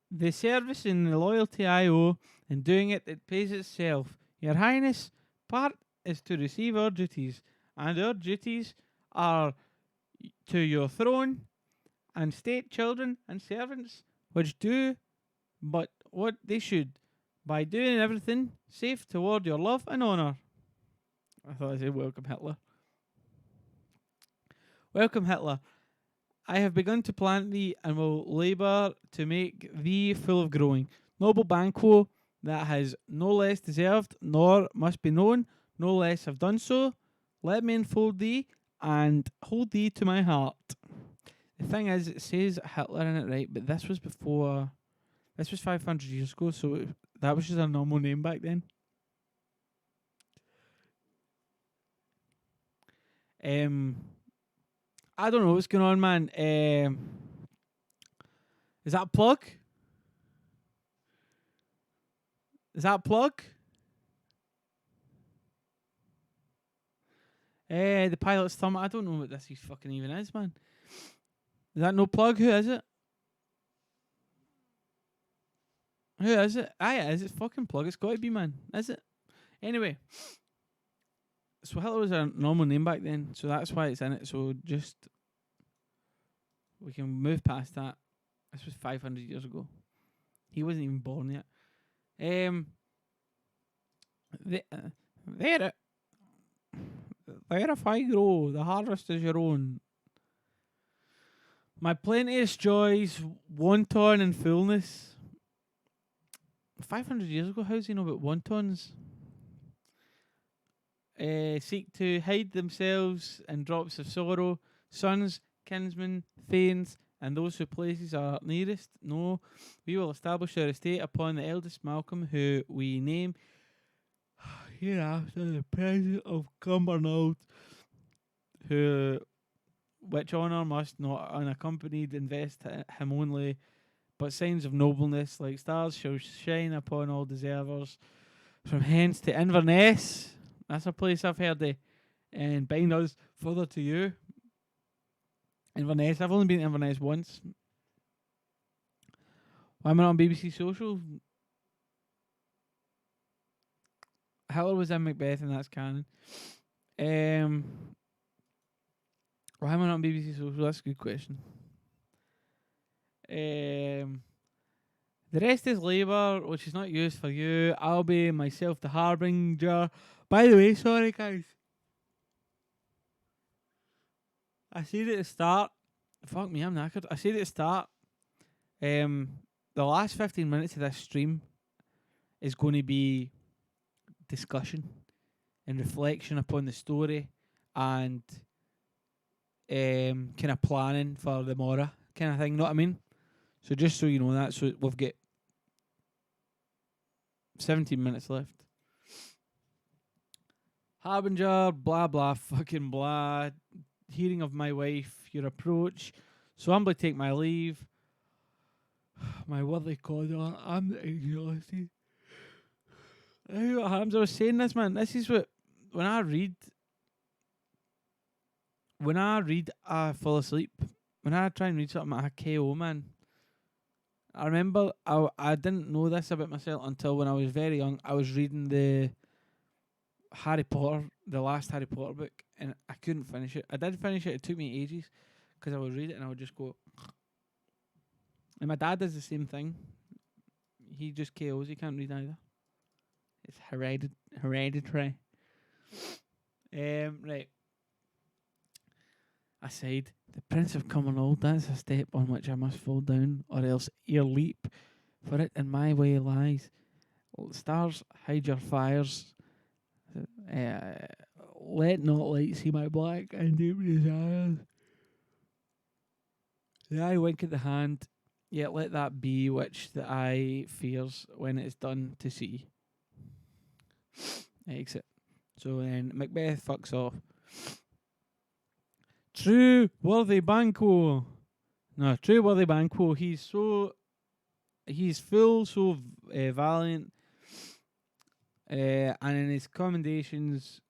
The service and the loyalty I owe, in doing it, it pays itself. Your Highness, part is to receive our duties, and our duties are to your throne and state children and servants, which do but what they should, by doing everything safe toward your love and honour. I thought I said welcome Hitler. Welcome Hitler. I have begun to plant thee, and will labour to make thee full of growing. Noble Banquo, that has no less deserved, nor must be known, no less have done so. Let me enfold thee, and hold thee to my heart. The thing is, it says Hitler in it, right? But this was before This was 500 years ago, so that was just a normal name back then. I don't know what's going on, man. Is that a plug? Is that a plug? The pilot's thumb. I don't know what this fucking even is, man. Is that no plug? Who is it? Who is it? It is. It's fucking plug. It's got to be, man. Is it? Anyway. So Hitler was a normal name back then, so that's why it's in it. So just we can move past that. This was 500 years ago. He wasn't even born yet. There if I grow, the harvest is your own. My plenteous joys, wanton and fullness. 500 years ago, how does he know about wontons? Seek to hide themselves in drops of sorrow. Sons, kinsmen, thanes, and those whose places are nearest. No, we will establish our estate upon the eldest Malcolm, who we name hereafter the President of Cumbernauld, who which honour must not unaccompanied invest him only, but signs of nobleness like stars shall shine upon all deservers. From hence to Inverness, that's a place I've heard of, and bind us further to you. Inverness, I've only been to Inverness once. Why am I not on BBC Social? Hitler was in Macbeth and that's canon. Why am I not on BBC Social? That's a good question. The rest is labour, which is not used for you. I'll be myself the harbinger. By the way, sorry guys. I said at the start. Fuck me, I'm knackered. I said at the start. The last 15 minutes of this stream is going to be discussion and reflection upon the story and kind of planning for the morrow kind of thing. Know what I mean? So just so you know that, so we've got 17 minutes left. Harbinger, blah blah, fucking blah. Hearing of my wife, your approach. So humbly take my leave. My worthy caller, I'm exhausted. What happens? I was saying this, man. This is what when I read, I fall asleep. When I try and read something, I KO, man. I remember I didn't know this about myself until when I was very young. I was reading the Harry Potter, the last Harry Potter book, and I couldn't finish it. I did finish it. It took me ages because I would read it and I would just go. And my dad does the same thing. He just KOs. He can't read either. It's hereditary. Right. I said, the Prince of Cumbernauld, that's a step on which I must fall down, or else ere leap, for it in my way lies. Stars, hide your fires. Let not light see my black and deep desires. The eye wink at the hand, yet let that be which the eye fears when it is done to see. Exit. So then Macbeth fucks off. True worthy Banquo. No, true worthy Banquo. He's full, so valiant. And in his commendations,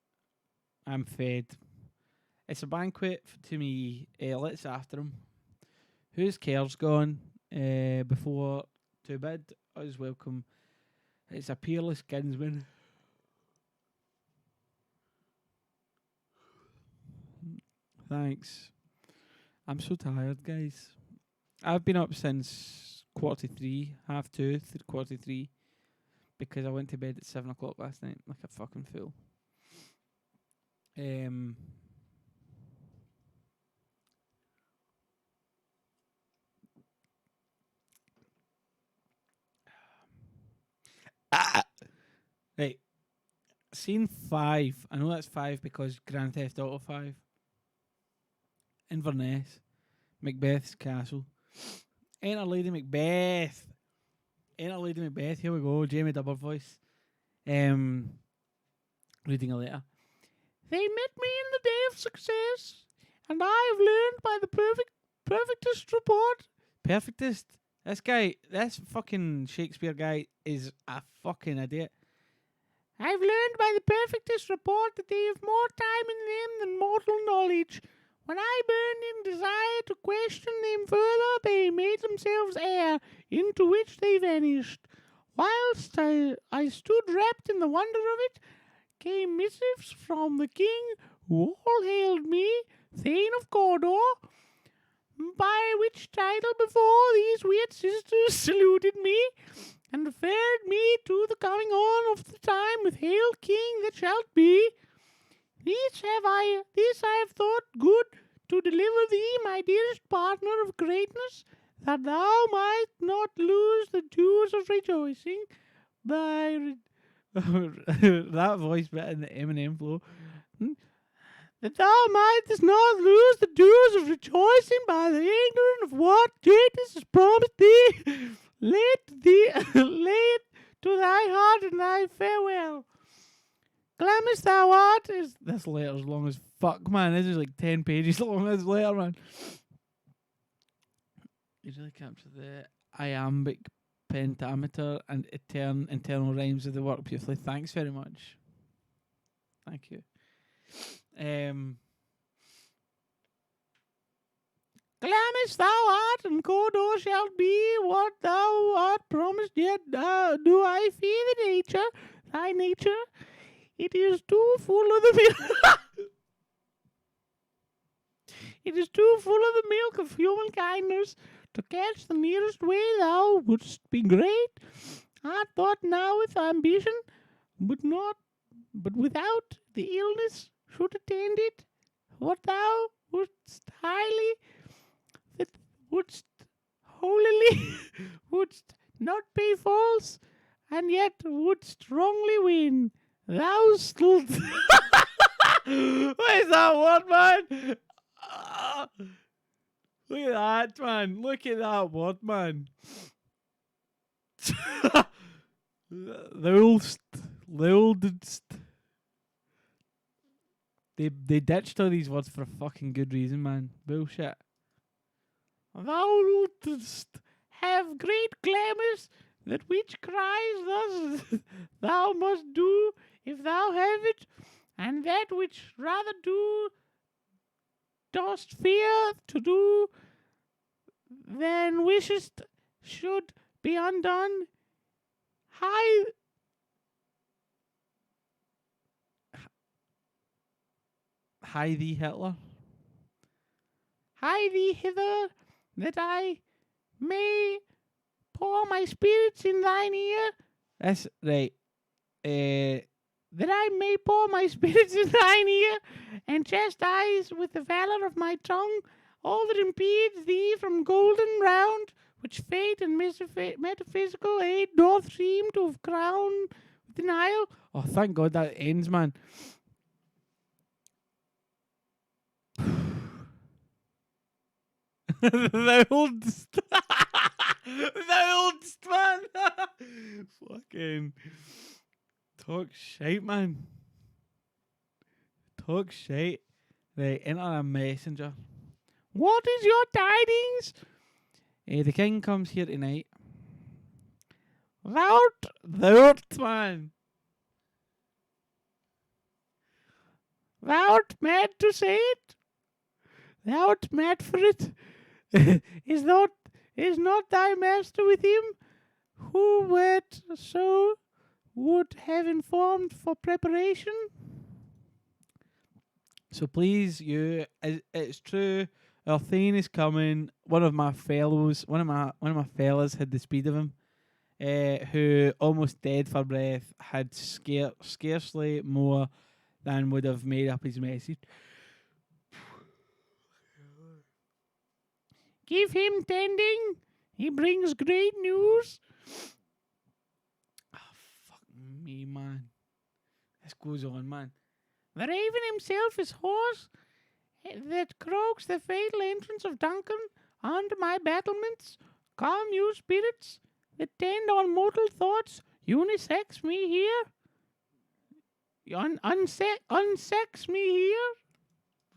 I'm fed. It's a banquet to me. Let's after him. Whose care's gone? Before to bid us welcome. It's a peerless kinsman. Thanks. I'm so tired, guys. I've been up since 2:45, 2:45, because I went to bed at 7 o'clock last night, like a fucking fool. Right. Scene 5. I know that's 5 because Grand Theft Auto 5. Inverness. Macbeth's castle. Enter Lady Macbeth. Enter Lady Macbeth. Here we go. Jamie Dubber voice. Reading a letter. They met me in the day of success, and I have learned by the perfectest report. Perfectest? This fucking Shakespeare guy is a fucking idiot. I've learned by the perfectest report that they have more time in them than mortal knowledge. When I burned in desire to question them further, they made themselves air, into which they vanished. Whilst I stood wrapped in the wonder of it, came missives from the king, who all hailed me, Thane of Cawdor, by which title before these weird sisters saluted me, and referred me to the coming on of the time with Hail King that shalt be. This I have thought good to deliver thee, my dearest partner of greatness, that thou might not lose the dues of rejoicing by that voice bit in the Eminem flow. That thou mightest not lose the dues of rejoicing by the ignorance of what greatness has promised thee. Lay it to thy heart and thy farewell. Glamis thou art is this letter's long as fuck, man. This is like 10 pages long, this letter, man. You really captured the iambic pentameter and internal rhymes of the work beautifully. Thanks very much. Thank you. Glamis thou art, and Cawdor shalt be what thou art promised, yet do I fear thy nature. It is too full of the It is too full of the milk of human kindness to catch the nearest way thou wouldst be great. Art thought now with ambition, but without the illness should attend it. What thou wouldst holily, wouldst not pay false, and yet wouldst wrongly win. Thou still. What is that word, man? Look at that, man. Look at that word, man. The oldest. They ditched all these words for a fucking good reason, man. Bullshit. Thou wouldst have great glamours, that which cries thus, thou must do if thou have it, and that which rather dost fear to do than wishest should be undone. Hie thee, Hitler. Hie thee hither, that I may pour my spirits in thine ear. That's right. That I may pour my spirits in thine ear, and chastise with the valour of my tongue all that impedes thee from golden round, which fate and metaphysical aid doth seem to have crowned with denial. Oh, thank God that ends, man. The oldest. The oldest, man. Fucking talk shite, man. Talk shite. Right, enter a messenger. What is your tidings? The king comes here tonight. Thou'rt, man. Thou'rt mad to say it? Thou'rt mad for it? Is not thy master with him, who would have informed for preparation? So please, it's true. Our Thane is coming. One of my fellas had the speed of him, who almost dead for breath, had scarcely more than would have made up his message. Give him tending. He brings great news. Oh, fuck me, man. This goes on, man. The raven himself is hoarse, that croaks the fatal entrance of Duncan under my battlements. Calm you, spirits. that tend on mortal thoughts, unisex me here. Unsex me here.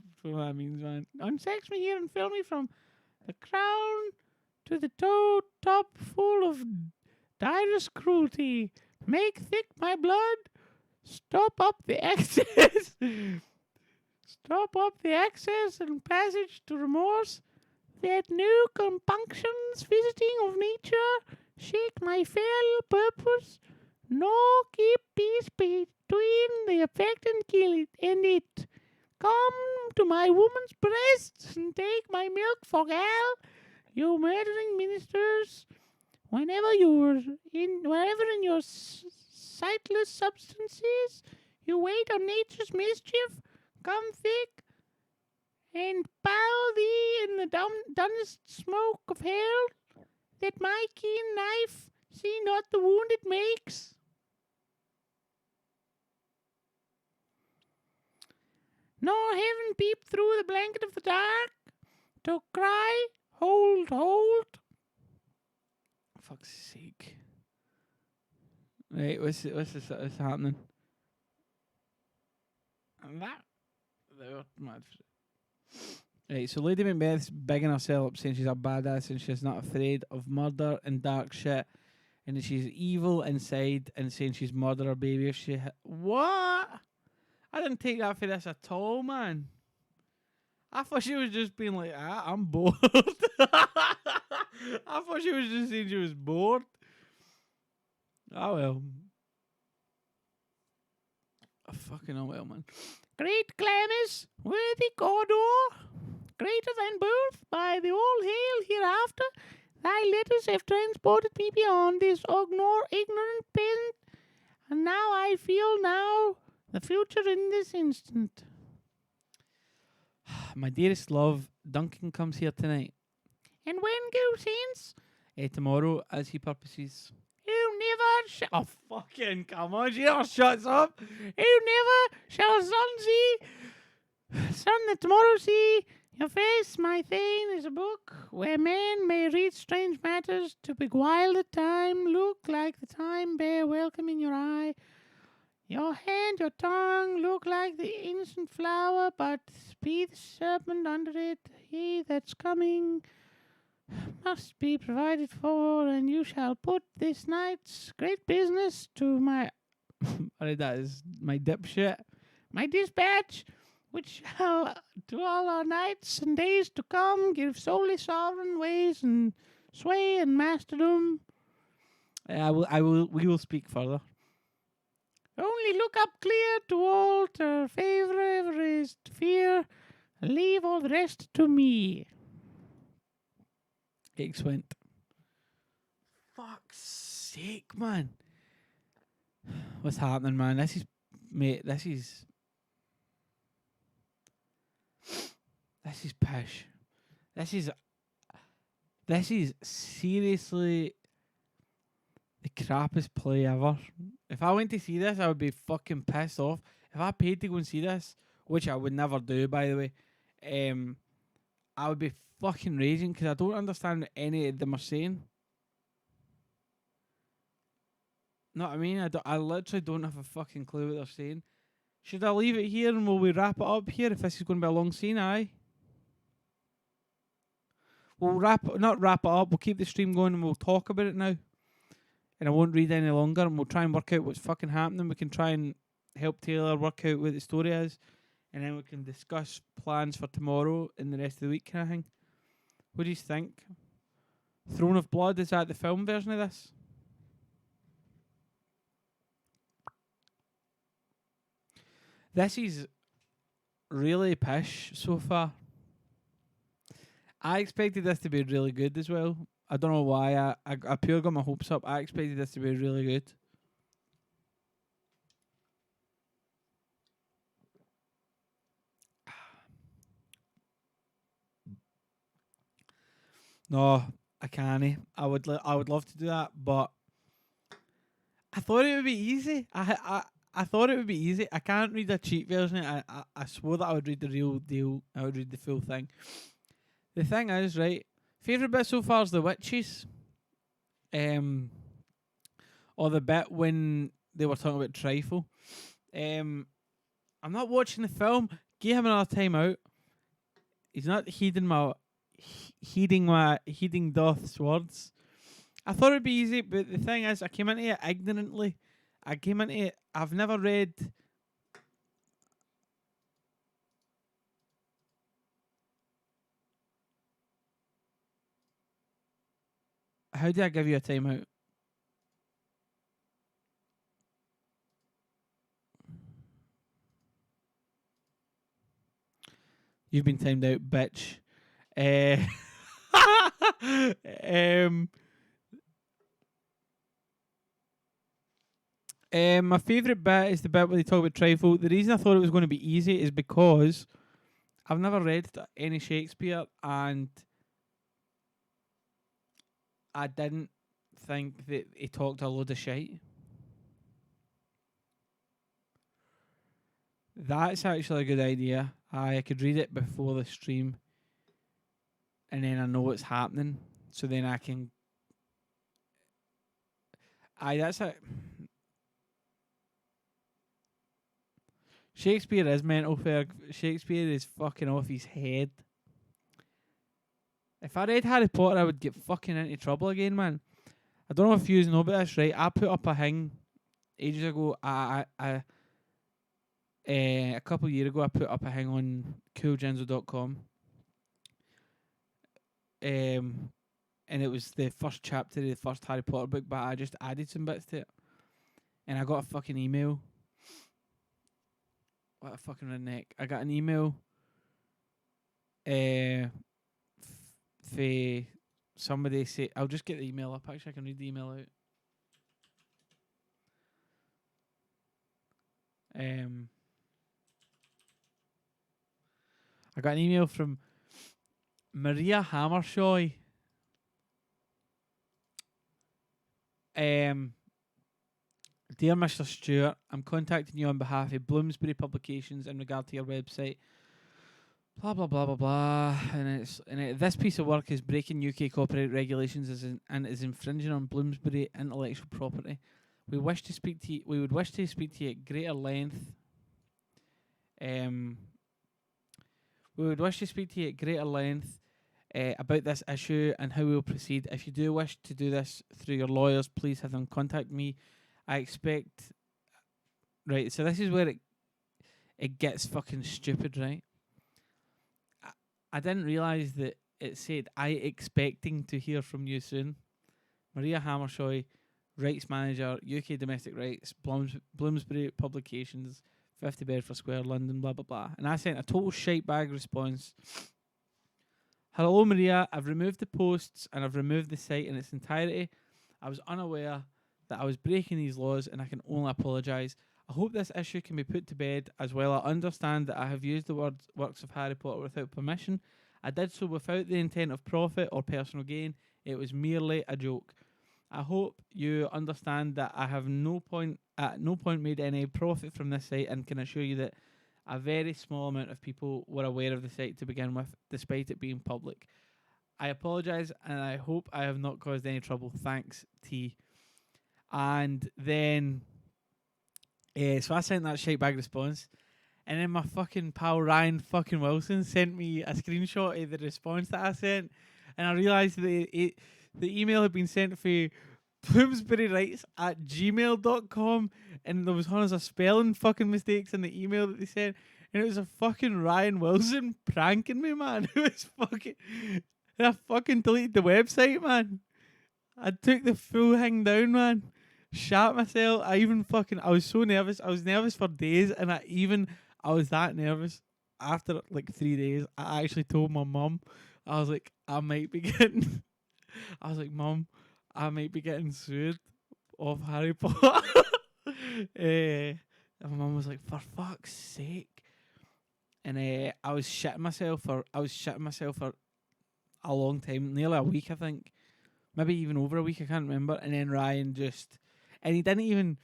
That's what that means, man. Unsex me here and fill me from the crown to the toe top full of direst cruelty. Make thick my blood. Stop up the excess. Stop up the excess and passage to remorse. That new compunctions visiting of nature shake my fell purpose. No keep peace between the effect and kill it and it. Come to my woman's breasts and take my milk for gal, you murdering ministers. Whenever in your sightless substances you wait on nature's mischief, come thick and bow thee in the dunnest smoke of hell, that my keen knife see not the wound it makes. Nor heaven peep through the blanket of the dark to cry, hold, hold. Fuck's sake. Right, what's happening? And that they were mad for it. Right, so Lady Macbeth's bigging herself up, saying she's a badass and she's not afraid of murder and dark shit, and that she's evil inside, and saying she's murder her baby if she what? I didn't take that for this at all, man. I thought she was just being like, I'm bored. I thought she was just saying she was bored. Oh well. Fucking oh well, man. Great Glamis, worthy Cawdor, greater than both, by the all hail hereafter, thy letters have transported me beyond this ignorant peasant, and now I feel the future in this instant. My dearest love, Duncan comes here tonight. And when goes hence? Tomorrow, as he purposes. You never oh, fucking come on, she never shuts up. You never shall sun that tomorrow see your face, my thane, is a book where men may read strange matters to beguile the time, look like the time, bear welcome in your eye. Your hand, your tongue, look like the innocent flower, but be the serpent under it. He that's coming must be provided for, and you shall put this night's great business to my... Alright, that is my dipshit. My dispatch, which shall to all our nights and days to come give solely sovereign ways and sway and masterdom. We will speak further. Only look up clear to alter, favour ever is to fear, and leave all the rest to me. Excellent. Fuck's sake, man. What's happening, man? This is pish. This is seriously the crappiest play ever. If I went to see this, I would be fucking pissed off. If I paid to go and see this, which I would never do, by the way, I would be fucking raging because I don't understand what any of them are saying. Know what I mean? I literally don't have a fucking clue what they're saying. Should I leave it here and will we wrap it up here if this is going to be a long scene? Aye. We'll not wrap it up. We'll keep the stream going and we'll talk about it now. And I won't read any longer, and we'll try and work out what's fucking happening. We can try and help Taylor work out what the story is, and then we can discuss plans for tomorrow and the rest of the week kind of thing. What do you think? Throne of Blood, is that the film version of this? This is really pish so far. I expected this to be really good as well. I don't know why. I pure got my hopes up. I expected this to be really good. No, I can't. I would love to do that, but I thought it would be easy. I thought it would be easy. I can't read a cheat version. I swore that I would read the real deal. I would read the full thing. The thing is, right, favourite bit so far is the witches. or the bit when they were talking about trifle. I'm not watching the film. Give him another time out. He's not heeding Doth's words. I thought it'd be easy, but the thing is, I came into it ignorantly. I've never read. How did I give you a timeout? You've been timed out, bitch. My favourite bit is the bit where they talk about trifle. The reason I thought it was going to be easy is because I've never read any Shakespeare, and I didn't think that he talked a load of shite. That's actually a good idea. I could read it before the stream, and then I know what's happening, so then I can. That's a. Shakespeare is mental, Ferg. Shakespeare is fucking off his head. If I read Harry Potter, I would get fucking into trouble again, man. I don't know if you know about this, right? I put up a thing ages ago. A couple of years ago, I put up a thing on coolgenzo.com. And it was the first chapter of the first Harry Potter book, but I just added some bits to it. And I got a fucking email. What a fucking redneck. I got an email for somebody say, I'll just get the email up. Actually, I can read the email out. I got an email from Maria Hammershaw. Dear Mr. Stewart, I'm contacting you on behalf of Bloomsbury Publications in regard to your website. Blah blah blah blah blah. This piece of work is breaking UK copyright regulations and is infringing on Bloomsbury intellectual property. We would wish to speak to you at greater length. We would wish to speak to you at greater length about this issue and how we will proceed. If you do wish to do this through your lawyers, please have them contact me. I expect... Right, so this is where it gets fucking stupid, right? I didn't realise that it said, I expecting to hear from you soon. Maria Hammershaw, Rights Manager, UK Domestic Rights, Bloomsbury Publications, 50 Bedford Square, London, blah, blah, blah. And I sent a total shite bag response. Hello, Maria. I've removed the posts and I've removed the site in its entirety. I was unaware that I was breaking these laws and I can only apologise. I hope this issue can be put to bed as well. I understand that I have used the works of Harry Potter without permission. I did so without the intent of profit or personal gain. It was merely a joke. I hope you understand that I have at no point made any profit from this site and can assure you that a very small amount of people were aware of the site to begin with, despite it being public. I apologise and I hope I have not caused any trouble. Thanks, T. And then, so I sent that shite bag response, and then my fucking pal Ryan fucking Wilson sent me a screenshot of the response that I sent, and I realised that the email had been sent for bloomsburyrights@gmail.com, and there was hundreds of spelling fucking mistakes in the email that they sent, and it was a fucking Ryan Wilson pranking me, man. It was fucking... I fucking deleted the website, man. I took the full thing down, man. Shat myself. I was so nervous. I was nervous for days, and I was that nervous. After like 3 days, I actually told my mum. I was like, Mum, I might be getting sued off Harry Potter. And my mum was like, for fuck's sake. And I was shitting myself for a long time, nearly a week, I think. Maybe even over a week, I can't remember. And then Ryan he didn't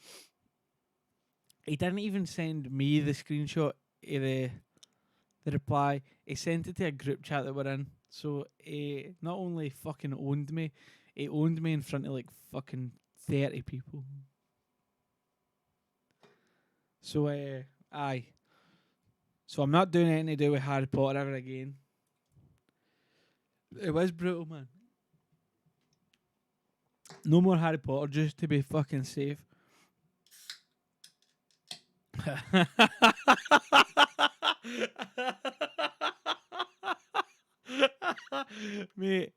even send me the screenshot of the reply. He sent it to a group chat that we're in. So he not only fucking owned me, He owned me in front of like fucking 30 people. So, aye. So I'm not doing anything to do with Harry Potter ever again. It was brutal, man. No more Harry Potter, just to be fucking safe. Mate.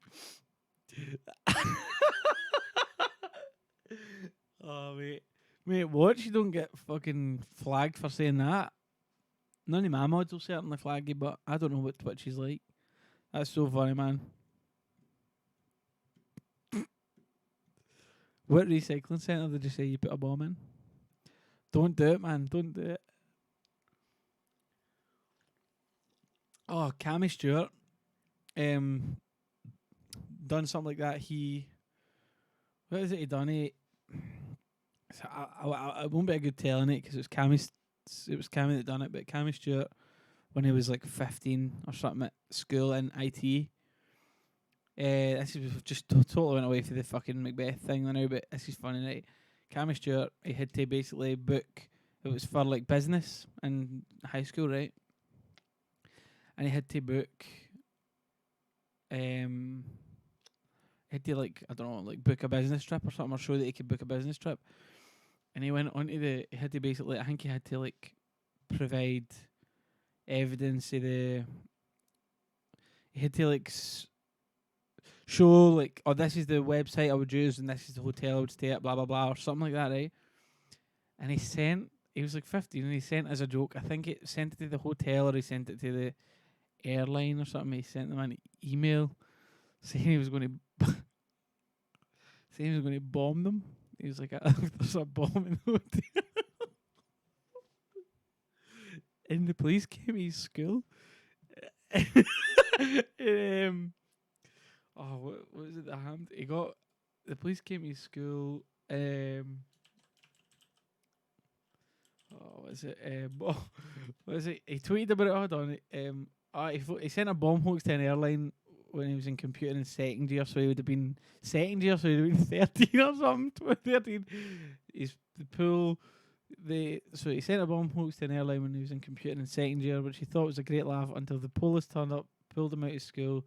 Oh, mate. Mate, watch you don't get fucking flagged for saying that. None of my mods will certainly flag you, but I don't know what Twitch is like. That's so funny, man. What recycling centre did you say you put a bomb in? Don't do it, man. Don't do it. Oh, Cammy Stewart. Done something like that. What is it he done? I won't be a good telling it because it was Cammy that done it. But Cammy Stewart, when he was like 15 or something at school in IT. This is just totally went away for the fucking Macbeth thing now, but this is funny, right? Cammy Stewart, he had to basically book. It was for like business in high school, right? And he had to book. He had to like I don't know, like book a business trip or something, or show that he could book a business trip. And he went onto he had to basically, I think he had to like provide evidence of he had to like show like, oh, this is the website I would use and this is the hotel I would stay at, blah blah blah, or something like that, right? And he was like 15 and he sent as a joke, I think it sent it to the hotel or he sent it to the airline or something. He sent them an email saying he was going to bomb them. He was like, there's a bomb in the hotel. And the police came to his school. What was it that happened? The police came to his school. What was it? What was it? He tweeted about it. Hold on. He sent a bomb hoax to an airline when he was in computing in second year, so he would have been 13 or something. 13. He's the pool. So he sent a bomb hoax to an airline when he was in computing in second year, which he thought was a great laugh until the police turned up, pulled him out of school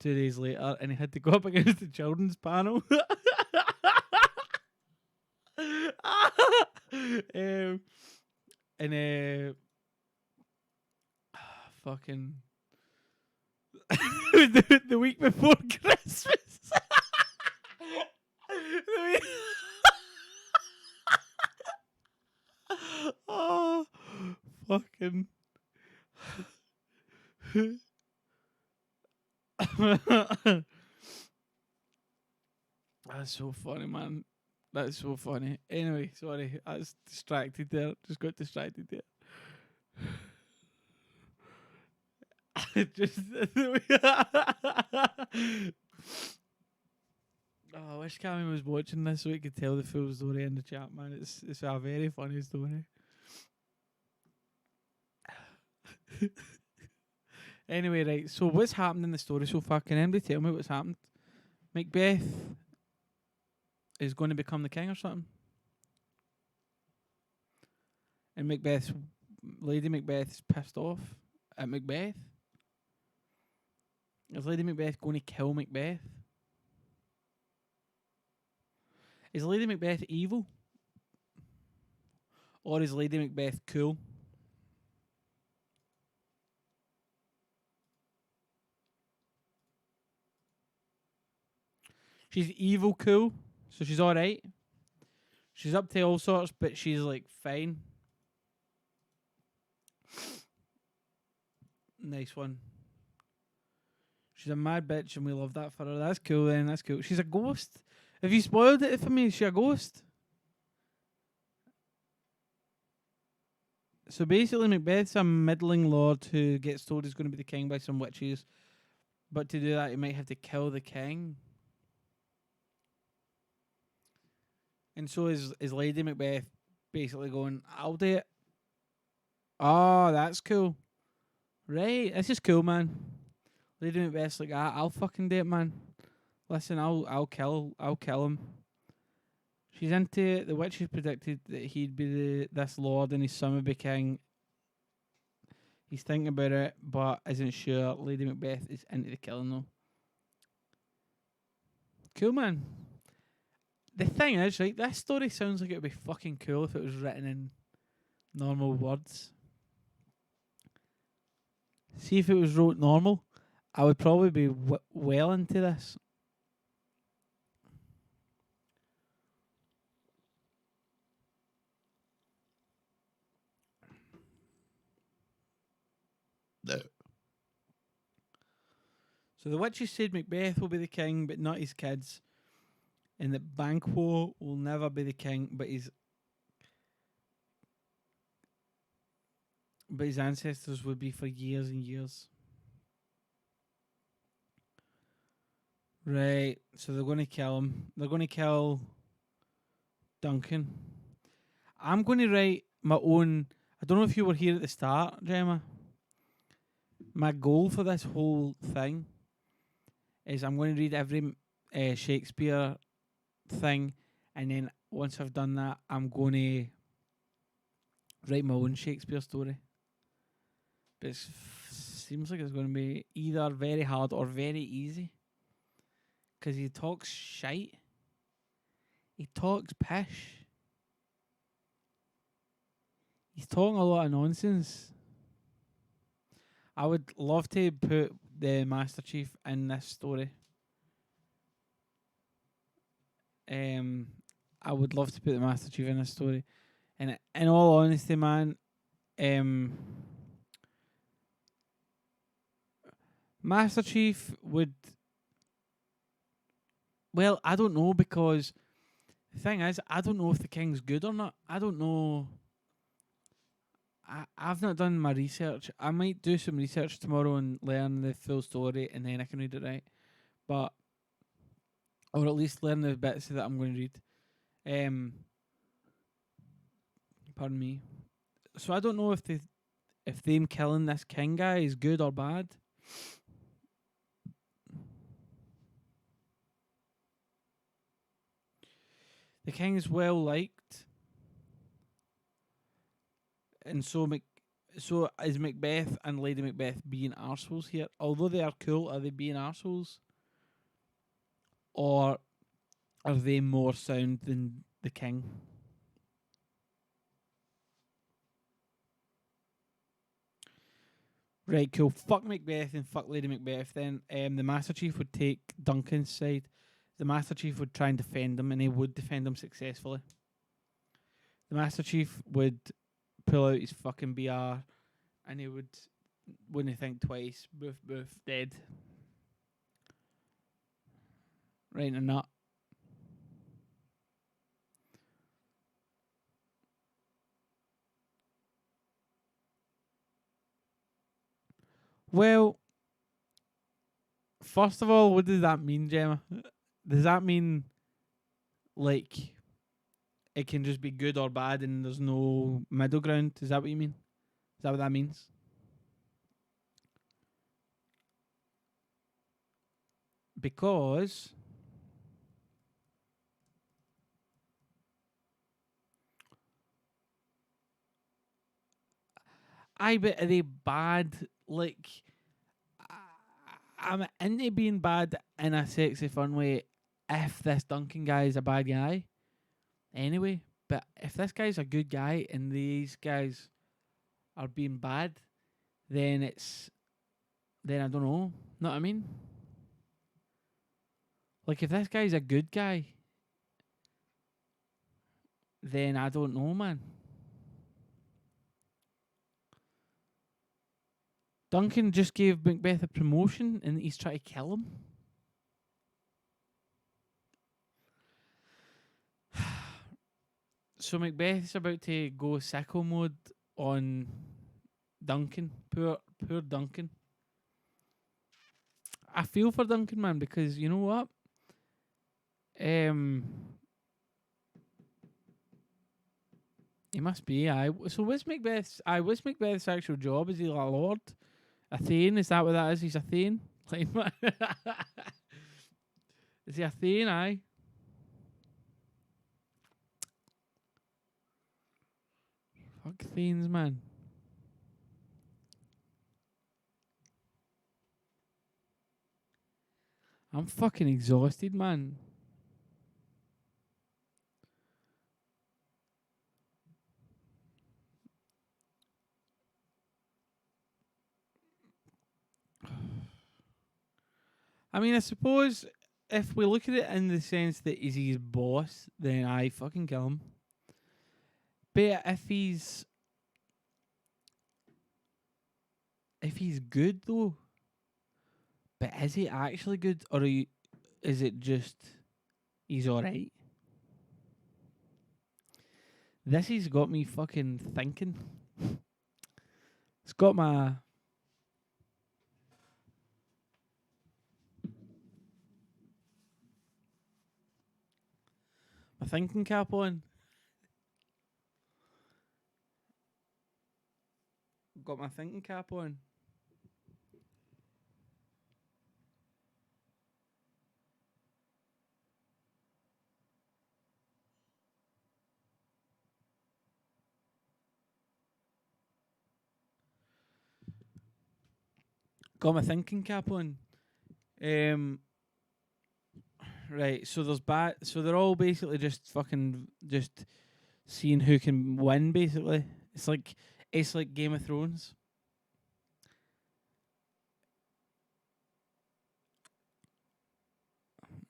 2 days later, and he had to go up against the children's panel. Fucking the week before Christmas. Oh, fucking. That's so funny, man. That's so funny. Anyway, sorry, I was distracted there. Just got distracted there. Just I wish Cammy was watching this so he could tell the full story in the chat, man. It's a very funny story. Anyway, right, so what's happened in the story so far? Can anybody tell me what's happened? Macbeth is going to become the king or something? And Lady Macbeth's pissed off at Macbeth? Is Lady Macbeth going to kill Macbeth? Is Lady Macbeth evil? Or is Lady Macbeth cool? She's evil cool, so she's alright. She's up to all sorts, but she's like fine. Nice one. She's a mad bitch and we love that for her. That's cool then, that's cool. She's a ghost. Have you spoiled it for me? Is she a ghost? So basically Macbeth's a middling lord who gets told he's going to be the king by some witches. But to do that he might have to kill the king. And so is Lady Macbeth basically going, I'll do it. Oh, that's cool. Right, this is cool, man. Lady Macbeth's like, I'll fucking do it, man. Listen, I'll kill him. She's into it. The witches predicted that he'd be this lord and his son would be king. He's thinking about it, but isn't sure. Lady Macbeth is into the killing though. Cool, man. The thing is, right, this story sounds like it would be fucking cool if it was written in normal words. See, if it was wrote normal, I would probably be well into this. No. So the witches said Macbeth will be the king, but not his kids, and that Banquo will never be the king, but his ancestors would be for years and years. Right, so they're going to kill him. They're going to kill Duncan. I'm going to write my own. I don't know if you were here at the start, Gemma. My goal for this whole thing is I'm going to read every Shakespeare thing, and then once I've done that, I'm going to write my own Shakespeare story. But it seems like it's going to be either very hard or very easy. Because he talks shite. He talks pish. He's talking a lot of nonsense. I would love to put the Master Chief in this story. I would love to put the Master Chief in this story. And in all honesty, man, Master Chief would... Well, I don't know, because the thing is, I don't know if the king's good or not. I don't know. I've not done my research. I might do some research tomorrow and learn the full story, and then I can read it right. But, or at least learn the bits that I'm going to read. Pardon me. So I don't know if them killing this king guy is good or bad. The king is well liked, and so is Macbeth and Lady Macbeth being arseholes here. Although they are cool, are they being arseholes? Or are they more sound than the king? Right, cool. Fuck Macbeth and fuck Lady Macbeth then. The Master Chief would take Duncan's side. The Master Chief would try and defend him, and he would defend him successfully. The Master Chief would pull out his fucking BR, and he wouldn't think twice. Boof, boof, dead. Right in a nut. Well, first of all, what does that mean, Gemma? Does that mean, like, it can just be good or bad and there's no middle ground? Is that what you mean? Is that what that means? Because but are they bad? Like, I'm into being bad in a sexy, fun way if this Duncan guy is a bad guy. Anyway, but if this guy's a good guy and these guys are being bad, then I don't know. Know what I mean? Like, if this guy's a good guy, then I don't know, man. Duncan just gave Macbeth a promotion and he's trying to kill him. So Macbeth's about to go sicko mode on Duncan. Poor Duncan. I feel for Duncan, man, because you know what? He must be. So what's Macbeth's actual job? Is he a lord? A Thane? Is that what that is? He's a Thane? Like, Is he a Thane, aye? Fuck Thanes, man. I'm fucking exhausted, man. I mean, I suppose if we look at it in the sense that he's his boss, then I fucking kill him. But if he's good though, but is he actually good, or is it just he's alright? This has got me fucking thinking. It's got my thinking cap on. Got my thinking cap on. Got my thinking cap on. Right, so there's so they're all basically just fucking just seeing who can win. Basically, it's like Game of Thrones.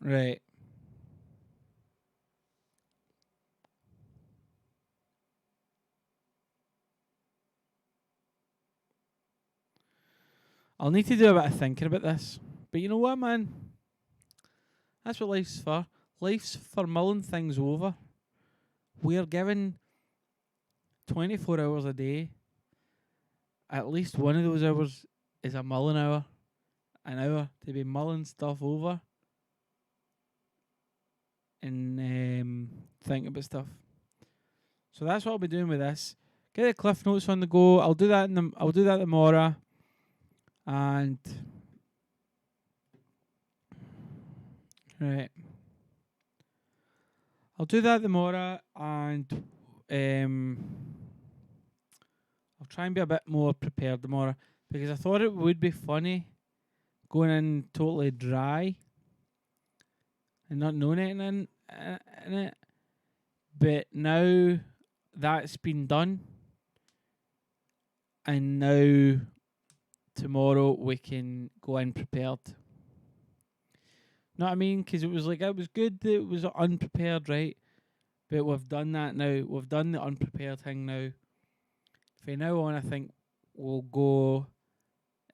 Right. I'll need to do a bit of thinking about this. But you know what, man? That's what life's for. Life's for mulling things over. We're given 24 hours a day. At least one of those hours is a mulling hour. An hour to be mulling stuff over and think about stuff. So that's what I'll be doing with this. Get the cliff notes on the go. I'll do that tomorrow. And right. I'll do that tomorrow, and I'll try and be a bit more prepared tomorrow, because I thought it would be funny going in totally dry and not knowing anything in it. But now that's been done, and now tomorrow we can go in prepared. Know what I mean? Because it was good that it was unprepared, right? But we've done that now. We've done the unprepared thing now. From now on, I think we'll go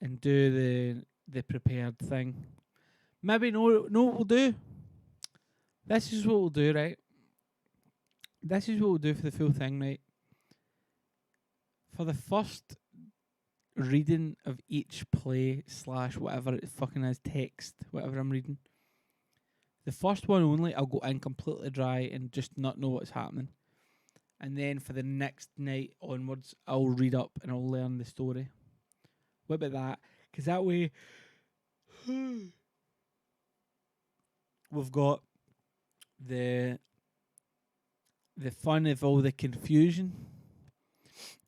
and do the prepared thing. Maybe know what we'll do? This is what we'll do, right? This is what we'll do for the full thing, right? For the first reading of each play / whatever it fucking is, text, whatever I'm reading. The first one only, I'll go in completely dry and just not know what's happening. And then for the next night onwards, I'll read up and I'll learn the story. What about that? Because that way, we've got the fun of all the confusion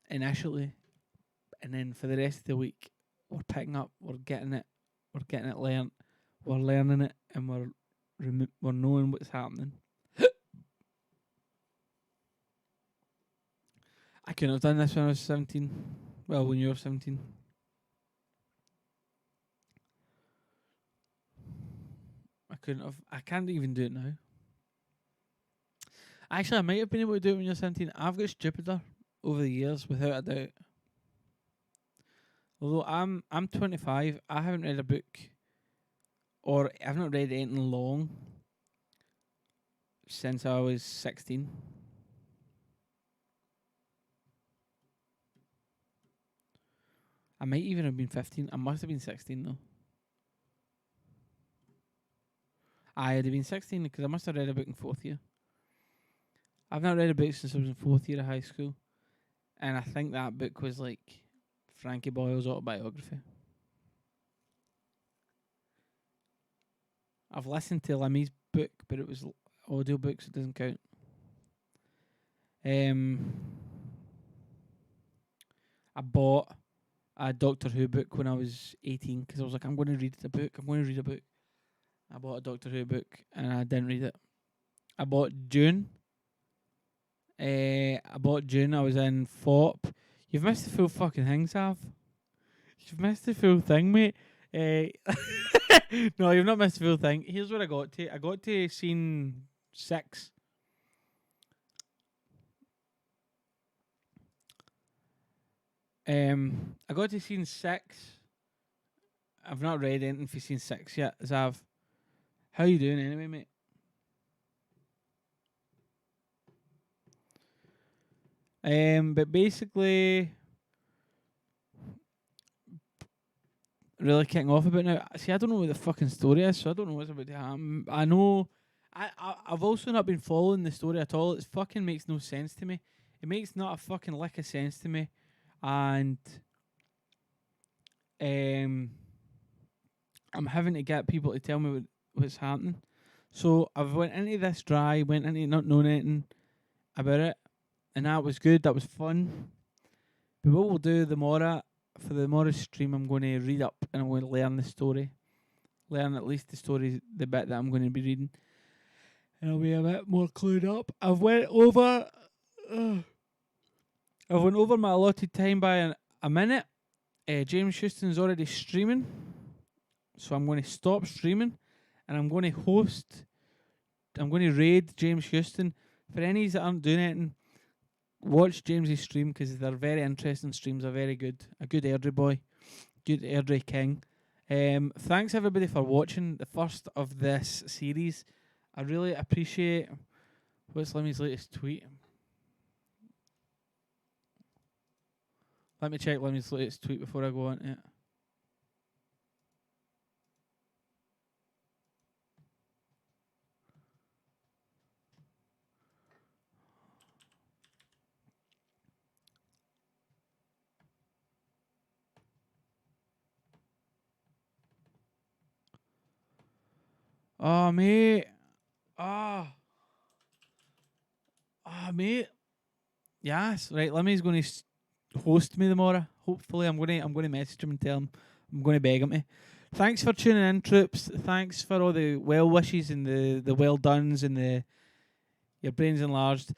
initially, and then for the rest of the week, we're picking up, we're getting it learnt, we're learning it, and we're knowing what's happening. I couldn't have done this when I was 17. Well, when you were 17. I couldn't have. I can't even do it now. Actually, I might have been able to do it when you're 17. I've got stupider over the years, without a doubt. Although I'm 25, I haven't read a book, or I've not read anything long since I was 16. I might even have been 15. I must have been 16 though. I had been 16 because I must have read a book in 4th year. I've not read a book since I was in 4th year of high school. And I think that book was like Frankie Boyle's autobiography. I've listened to Limmy's book, but it was audio book, so it doesn't count. I bought a Doctor Who book when I was 18 because I was like, I'm going to read a book. I'm going to read a book. I bought a Doctor Who book and I didn't read it. I bought Dune. I was in FOP. You've missed the full fucking thing, Sav. You've missed the full thing, mate. No, you've not missed the full thing. Here's what I got to. I got to scene 6. I got to scene 6. I've not read anything for scene 6 yet, Zav. How you doing anyway, mate? But basically, really kicking off about now. See, I don't know what the fucking story is, so I don't know what's about to happen. I know, I've also not been following the story at all. It fucking makes no sense to me. It makes not a fucking lick of sense to me, and I'm having to get people to tell me what's happening. So I've went into this dry, went into not knowing anything about it, and that was good. That was fun. But what we'll do for the Morris stream, I'm going to read up and I'm going to learn the story, learn at least the story, the bit that I'm going to be reading, and I'll be a bit more clued up. I've went over my allotted time by a minute. James Houston's already streaming, so I'm going to stop streaming, and I'm going to host. I'm going to raid James Houston. For any that aren't doing anything, watch James's stream because they're very interesting streams. Are very good. A good Airdrie boy, good Airdrie king. Thanks everybody for watching the first of this series. I really appreciate. What's Limmy's latest tweet? Let me check Limmy's latest tweet before I go on it. Oh, mate. Mate. Yes, right. Limmy's going to host me tomorrow. Hopefully, I'm going to message him and tell him I'm going to beg him to. Thanks for tuning in, troops. Thanks for all the well wishes and the well dones and your brains enlarged.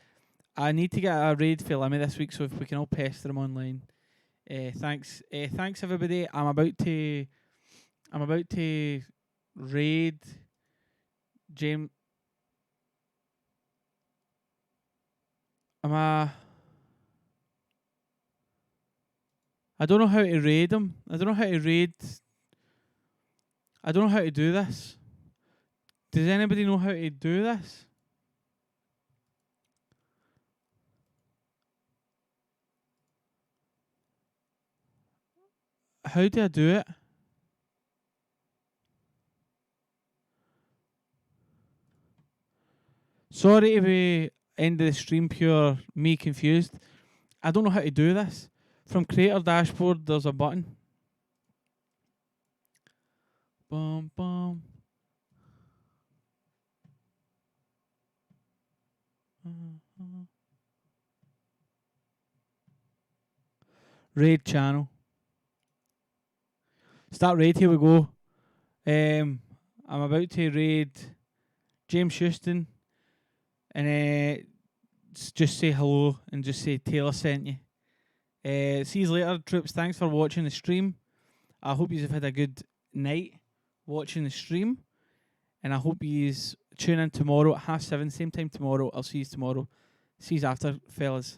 I need to get a raid for Limmy this week, so if we can all pester him online. Thanks. Thanks everybody. I'm about to raid James. I don't know how to raid him. I don't know how to do this. Does anybody know how to do this? How do I do it? Sorry to be end of the stream pure me confused. I don't know how to do this. From creator dashboard, there's a button. Bum bum. Raid channel. Start raid. Here we go. I'm about to raid James Houston, and just say hello and just say Taylor sent you. See you later, troops. Thanks for watching the stream. I hope you have had a good night watching the stream, and I hope you tune in tomorrow at 7:30, same time tomorrow. I'll see you tomorrow. See you after, fellas.